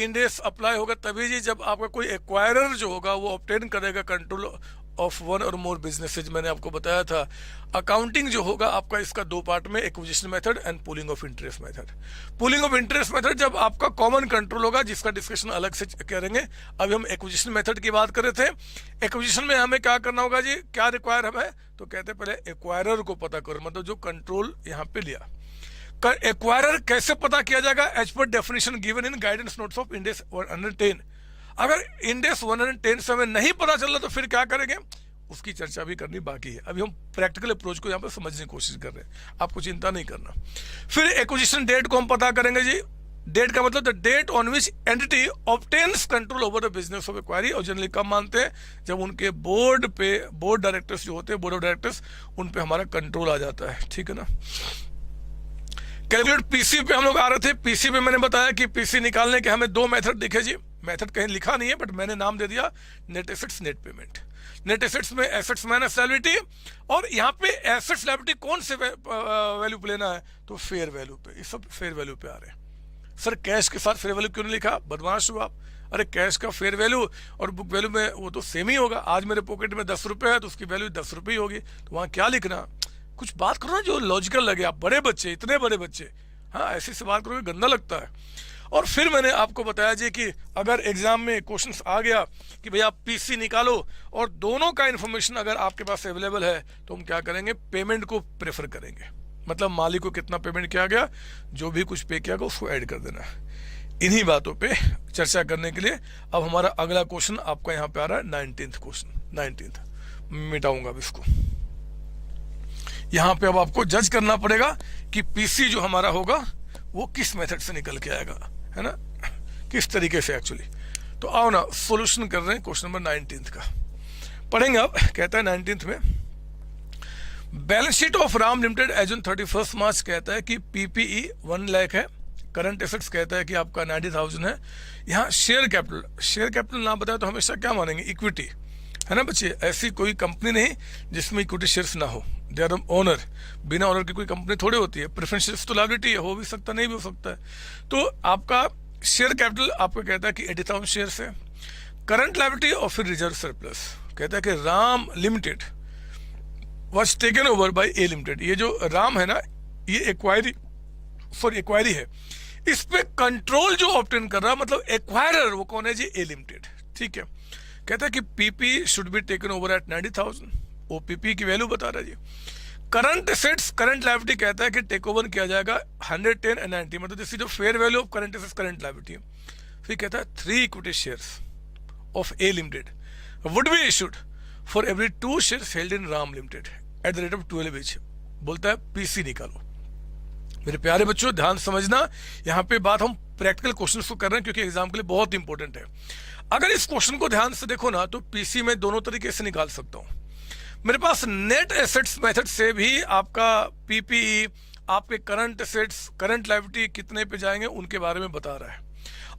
इंड एस अप्लाई होगा तभी जी जब आपका कोई एक्वायरर जो होगा वो ऑब्टेन करेगा कंट्रोल ऑफ वन और मोर बिजनेसेज। मैंने आपको बताया था अकाउंटिंग जो होगा आपका इसका दो पार्ट में, acquisition method and pooling of interest method. Pooling of interest method जब आपका कॉमन कंट्रोल होगा, जिसका डिस्कशन अलग से करेंगे। अभी हम एक्विजिशन मेथड की बात कर रहे थे। एक्विजिशन में हमें क्या करना होगा जी, क्या रिक्वायर हमें? तो कहते हैं पहले एक्वायरर को पता करो, मतलब जो कंट्रोल यहाँ पे लिया। एक्वायरर कैसे पता किया जाएगा? As per definition given in guidance notes of Ind AS 110। अगर इंड एस 110 से हमें नहीं पता चल रहा तो फिर क्या करेंगे, उसकी चर्चा भी करनी बाकी है। अभी हम प्रैक्टिकल अप्रोच को यहाँ पर समझने की कोशिश कर रहे हैं, आपको चिंता नहीं करना। फिर एक्विजिशन डेट को हम पता करेंगे जी। डेट का मतलब the date on which entity obtains control over the business of acquiree. और जनरली कब मानते हैं? जब उनके बोर्ड पे, बोर्ड डायरेक्टर्स जो होते हैं, बोर्ड ऑफ डायरेक्टर्स, उन पे हमारा कंट्रोल आ जाता है, ठीक है ना। कैलकुलेट पीसी पे हम लोग आ रहे थे। पीसी पे मैंने बताया कि पीसी निकालने के हमें दो मेथड दिखे जी। मेथड कहीं लिखा नहीं है बट मैंने नाम दे दिया net assets, net payment. Net assets में एसेट्स माइनस लायबिलिटी, और यहाँ पे एसेट्स लायबिलिटी कौन से वैल्यू पे लेना है? तो फेयर वैल्यू पे। ये सब फेयर वैल्यू पे आ रहे हैं। सर कैश के साथ फेयर वैल्यू क्यों नहीं लिखा? बदमाश हो आप। अरे कैश का फेयर वैल्यू और बुक वैल्यू में वो तो सेम ही होगा। आज मेरे पॉकेट में 10 रुपए है तो उसकी वैल्यू 10 रुपये ही होगी, तो वहां क्या लिखना? कुछ बात करो ना जो लॉजिकल लगे। आप बड़े बच्चे, इतने बड़े बच्चे, हाँ ऐसी से बात करोगे गंदा लगता है। और फिर मैंने आपको बताया जी कि अगर एग्जाम में क्वेश्चंस आ गया कि भैया आप पीसी निकालो और दोनों का इन्फॉर्मेशन अगर आपके पास अवेलेबल है तो हम क्या करेंगे, पेमेंट को प्रेफर करेंगे। मतलब मालिक को कितना पेमेंट किया गया, जो भी कुछ पे किया गया उसको ऐड कर देना है। इन्हीं बातों पे चर्चा करने के लिए अब हमारा अगला क्वेश्चन आपका यहाँ पे आ रहा है 19th क्वेश्चन। 19th मिटाऊंगा अब इसको। यहाँ पे अब आपको जज करना पड़ेगा कि पीसी जो हमारा होगा वो किस मेथड से निकल के आएगा, है ना, किस तरीके से एक्चुअली। तो आओ ना सॉल्यूशन कर रहे हैं क्वेश्चन नंबर 19th का। पढ़ेंगे आप। कहता है 19th में balance sheet of Ram limited as on 31 March कहता है कि पीपीई 1 लाख है, करंट एसेट्स कहता है कि आपका 90,000 है। यहाँ शेयर कैपिटल ना बताए तो हमेशा क्या मानेंगे, इक्विटी, है ना बच्चे। ऐसी कोई कंपनी नहीं जिसमें इक्विटी शेयर्स ना हो, दे आर ओनर। बिना ओनर की कोई कंपनी थोड़ी होती है। प्रेफरेंस शेयर्स तो लायबिलिटी है, हो भी सकता नहीं भी हो सकता है। तो आपका शेयर कैपिटल आपको कहता है कि 80,000 शेयर्स है। करंट लायबिलिटी और फिर रिजर्व सरप्लस कहता है कि Ram limited was taken over bye A limited. ये जो राम है ना, ये एक्वायरी है, इस पे कंट्रोल जो ऑब्टेन कर रहा, मतलब एक्वायरर वो कौन है जी, ए लिमिटेड। ठीक है, कहता है कि PP should be taken over at 90,000। OPP की वैल्यू बता रहा है जी। करंट एसेट्स करंट लायबिलिटी कहता है कि टेक ओवर किया जाएगा 110 and 90, मतलब जैसे जो fair value of current assets current liability. फिर कहता है 3 equity shares of A limited would be issued for every 2 shares held in Ram limited at the rate of 12 each। बोलता है पीसी निकालो। मेरे प्यारे बच्चों ध्यान समझना, यहाँ पे बात हम प्रैक्टिकल क्वेश्चन को कर रहे हैं क्योंकि एग्जाम के लिए बहुत इंपॉर्टेंट है। अगर इस क्वेश्चन को ध्यान से देखो ना तो पीसी में दोनों तरीके से निकाल सकता हूं। मेरे पास नेट एसेट्स मेथड से भी आपका पीपीई, आपके करंट एसेट्स करंट लायबिलिटी कितने पे जाएंगे उनके बारे में बता रहा है।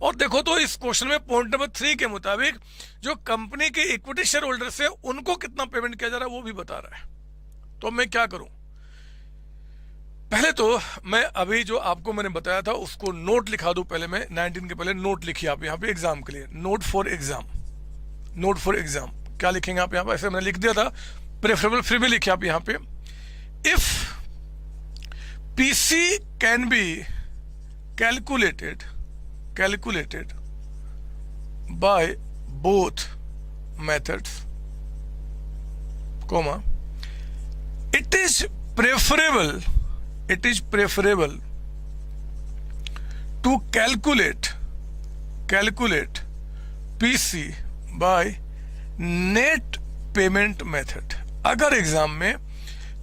और देखो तो इस क्वेश्चन में पॉइंट नंबर 3 के मुताबिक जो कंपनी के इक्विटी शेयर होल्डर्स है उनको कितना पेमेंट किया जा रहा है वो भी बता रहा है। तो मैं क्या करूं, पहले तो मैं अभी जो आपको मैंने बताया था उसको नोट लिखा दूं। पहले मैं 19 के पहले नोट लिखिए आप यहाँ पे एग्जाम के लिए, नोट फॉर एग्जाम क्या लिखेंगे आप यहाँ पे, ऐसे मैंने लिख दिया था, प्रेफरेबल फिर भी लिखिए आप यहाँ पे। If PC can be calculated by both methods, comma, it is preferable to calculate PC by net payment method। अगर एग्जाम में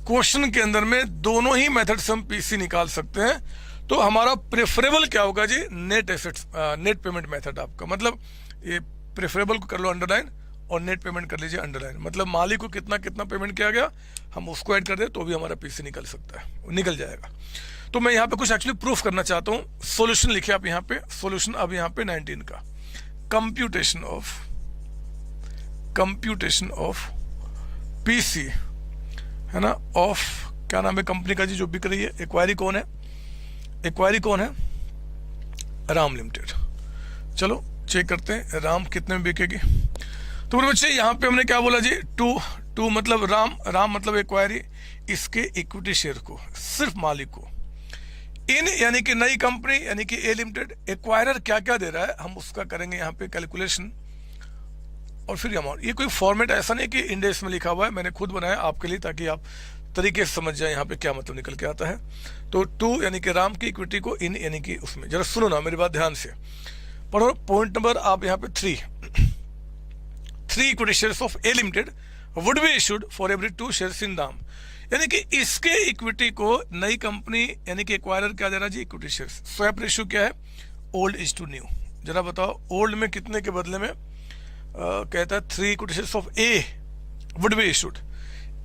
क्वेश्चन के अंदर में दोनों ही मेथड से हम पीसी निकाल सकते हैं तो हमारा प्रेफरेबल क्या होगा जी, नेट पेमेंट मेथड। आपका मतलब ये प्रेफरेबल को कर लो अंडरलाइन और नेट पेमेंट कर लीजिए अंडरलाइन, मतलब मालिक को कितना कितना पेमेंट किया गया हम उसको ऐड कर दे तो भी हमारा पीसी निकल सकता है, निकल जाएगा। तो मैं यहाँ पे कुछ एक्चुअली प्रूफ करना चाहता हूँ। सॉल्यूशन लिखिए आप यहाँ पे, सॉल्यूशन अब यहाँ पे 19 का कंप्यूटेशन ऑफ पीसी, है ना, ऑफ क्या नाम है कंपनी का जी जो बिक रही है, एक्वायरी कौन है, राम लिमिटेड। चलो चेक करते हैं राम कितने में बिकेगी। तो मेरे बच्चे यहाँ पे हमने क्या बोला जी, टू मतलब राम मतलब एक्वायरी, इसके इक्विटी शेयर को सिर्फ मालिक को, इन यानी कि नई कंपनी यानी कि ए लिमिटेड, एक्वायरर क्या क्या दे रहा है हम उसका करेंगे यहाँ पे कैलकुलेशन और फिर अमाउंट। ये कोई फॉर्मेट ऐसा नहीं कि इंडेक्स में लिखा हुआ है, मैंने खुद बनाया आपके लिए ताकि आप तरीके से समझ जाए यहाँ पे क्या मतलब निकल के आता है। तो 2 यानी कि राम की इक्विटी को इन यानी कि उसमें, जरा सुनो ना मेरी बात ध्यान से पढ़ो। पॉइंट नंबर आप यहाँ पे 3 equity shares of A limited would be issued for every 2 shares in Ram, यानी कि इसके इक्विटी को नई कंपनी यानी कि एक्वायरर क्या दे रहा है जी, इक्विटी शेयर्स। स्वैप रेशियो क्या है, ओल्ड इज टू न्यू। जरा बताओ ओल्ड में कितने के बदले में कहता है 3 equity shares of A would be issued,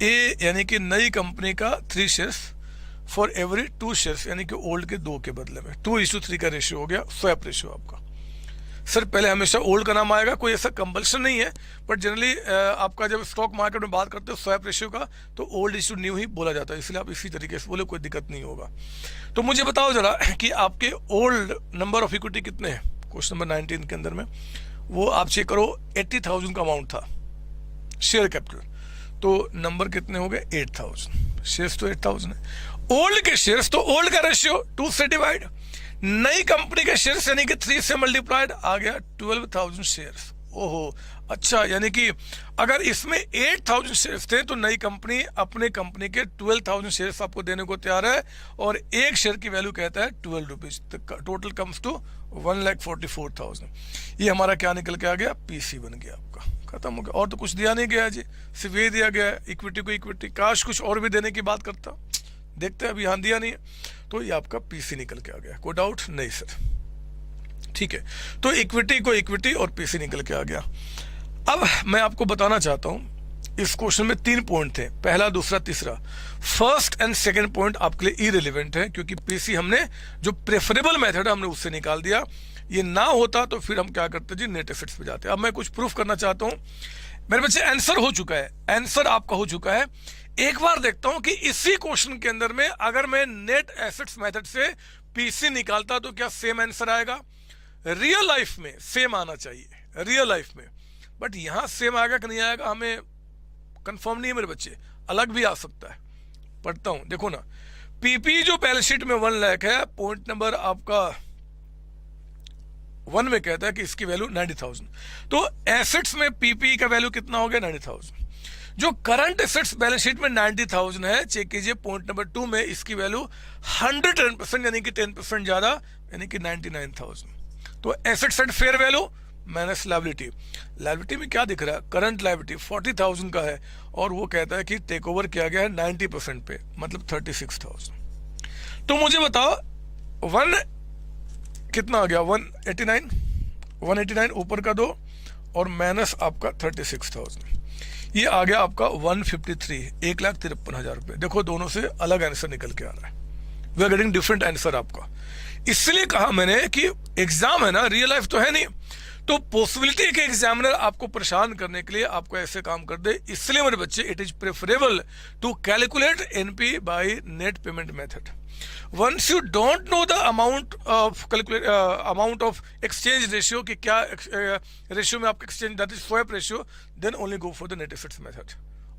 A यानी कि नई कंपनी का 3 शेयर्स फॉर एवरी 2 शेयर्स यानी कि ओल्ड के 2 के बदले में 2:3 का रेशियो हो गया स्वैप रेशियो आपका। सर पहले हमेशा ओल्ड का नाम आएगा, कोई ऐसा कंपल्सन नहीं है, बट जनरली आपका जब स्टॉक मार्केट में बात करते हो स्वैप रेशियो का तो ओल्ड इज टू न्यू ही बोला जाता है, इसलिए आप इसी तरीके से बोले कोई दिक्कत नहीं होगा। तो मुझे बताओ जरा कि आपके ओल्ड नंबर ऑफ इक्विटी कितने हैं, क्वेश्चन नंबर 19 के अंदर में वो आप चेक करो। 80,000 का अमाउंट था शेयर कैपिटल, तो नंबर कितने हो गए 8,000, शेयर्स तो 8,000 है। ओल्ड के शेयर्स तो ओल्ड का रेशियो 2 से डिवाइड, नई कंपनी के शेयर्स यानी कि 3 से मल्टीप्लाइड आ गया 12,000 शेयर्स। ओहो अच्छा, यानी कि अगर इसमें 8,000 शेयर्स थे तो नई कंपनी अपने कंपनी के 12,000 शेयर्स आपको देने को तैयार है और एक शेयर की वैल्यू कहता है 12 रुपीज, टोटल कम्स टू 1,44,000। ये हमारा क्या निकल के आ गया, पीसी बन गया आपका, खत्म हो गया। और तो कुछ दिया नहीं गया जी, सिर्फ ये दिया गया इक्विटी को इक्विटी। काश कुछ और भी देने की बात करता, देखते हैं अभी यहाँ दिया नहीं है, तो ये आपका पीसी निकल के आ गया। कोई डाउट नहीं सर, ठीक है। तो इक्विटी को इक्विटी और पीसी निकल के आ गया। अब मैं आपको बताना चाहता हूं इस क्वेश्चन में 3 पॉइंट थे, पहला, दूसरा, तीसरा। फर्स्ट एंड सेकंड पॉइंट आपके लिए इरेलीवेंट है, क्योंकि पीसी हमने जो प्रेफरेबल मेथड है हमने उससे निकाल दिया। ये ना होता तो फिर हम क्या करते जी, नेट एसेट्स पे जाते। अब मैं कुछ प्रूफ करना चाहता हूं मेरे बच्चे। आंसर हो चुका है, आंसर आपका हो चुका है। एक बार देखता हूं कि इसी क्वेश्चन के अंदर में अगर मैं नेट एसेट्स मेथड से पीसी निकालता तो क्या सेम आंसर आएगा? रियल लाइफ में सेम आना चाहिए, रियल लाइफ में। बट यहां सेम आएगा कि नहीं आएगा हमें कंफर्म नहीं है मेरे बच्चे, अलग भी आ सकता है। पढ़ता हूं, देखो ना, पीपी जो बैलेंस शीट में 1 लाख है, पॉइंट नंबर आपका 1 में कहता है कि इसकी वैल्यू 90,000। तो एसेट्स में पीपी का वैल्यू कितना हो गया? 90,000। जो करंट एसेट्स बैलेंस शीट में 90,000 है, चेक कीजिए पॉइंट नंबर 2 में इसकी वैल्यू 110% यानी कि 10% ज्यादा, यानी कि 99,000। तो assets eight fair value minus liability. Liability में क्या दिख रहा है? करंट लायबिलिटी 40,000 का है और वो कहता है कि टेक ओवर किया गया है 90% पे, मतलब 36,000। तो मुझे बताओ 1 कितना आ गया? 189 ऊपर का 2 और माइनस आपका 36,000, ये आ गया आपका 153, 1,53,000 रुपए। देखो दोनों से अलग आंसर निकल के आ रहा है, we are getting different answer आपका। इसलिए कहा मैंने कि एग्जाम है ना, रियल लाइफ तो है नहीं, तो पॉसिबिलिटी है कि एग्जामिनर आपको परेशान करने के लिए आपको ऐसे काम कर दे। इसलिए मेरे बच्चे, it is preferable to calculate NP by net payment method. Once you don't know the amount of exchange ratio, कि क्या रेशियो में आपका exchange, that is swap ratio, then only go for the net assets method.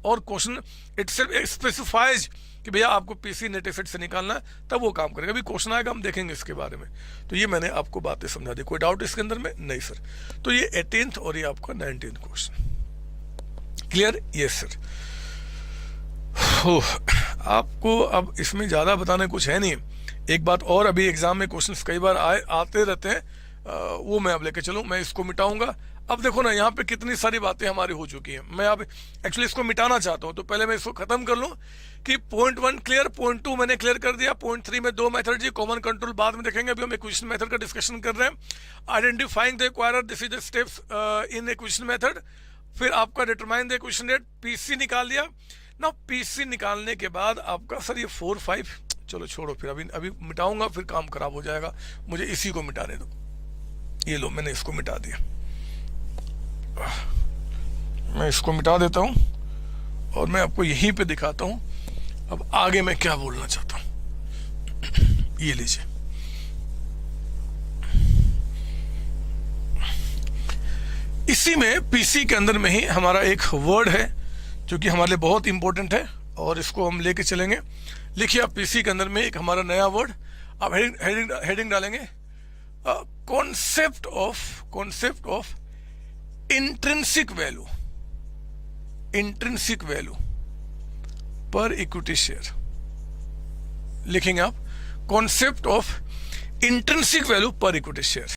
और question itself specifies कि भैया आपको PC net asset से निकालना है, तब वो काम करेगा। अभी क्वेश्चन आएगा, हम देखेंगे इसके बारे में। तो ये मैंने आपको बातें समझा दी, कोई डाउट इसके अंदर में? नहीं सर। तो ये 18th और ये आपका 19th question clear? Yes sir. हो, आपको अब इसमें ज्यादा बताने कुछ है नहीं। एक बात और, अभी एग्जाम में क्वेश्चंस कई बार आते रहते हैं, वो मैं अब लेके चलूं, मैं इसको मिटाऊंगा। अब देखो ना, यहाँ पे कितनी सारी बातें हमारी हो चुकी हैं। मैं अब एक्चुअली इसको मिटाना चाहता हूँ, तो पहले मैं इसको खत्म कर लूँ कि पॉइंट 1 क्लियर, पॉइंट 2 मैंने क्लियर कर दिया, पॉइंट 3 में 2 मेथड जी, कॉमन कंट्रोल बाद में देखेंगे, अभी हम एक्विजिशन मेथड का डिस्कशन कर रहे हैं। Identifying the acquirer, this is the steps in acquisition method. फिर आपका determine the acquisition rate, PC निकाल दिया ना। पीसी निकालने के बाद आपका सर ये 4, 5, चलो छोड़ो, फिर अभी मिटाऊंगा, फिर काम खराब हो जाएगा। मुझे इसी को मिटाने दो। ये लो, मैंने इसको मिटा दिया, मैं इसको मिटा देता हूं और मैं आपको यहीं पे दिखाता हूं अब आगे मैं क्या बोलना चाहता हूं। ये लीजिए, इसी में पीसी के अंदर में ही हमारा एक वर्ड है जो कि हमारे लिए बहुत इंपॉर्टेंट है और इसको हम लेके चलेंगे। लिखिए आप, पीसी के अंदर में एक हमारा नया वर्ड, आप हेडिंग डालेंगे, कॉन्सेप्ट ऑफ इंट्रिंसिक वैल्यू पर इक्विटी शेयर। लिखेंगे आप, कॉन्सेप्ट ऑफ इंट्रिंसिक वैल्यू पर इक्विटी शेयर।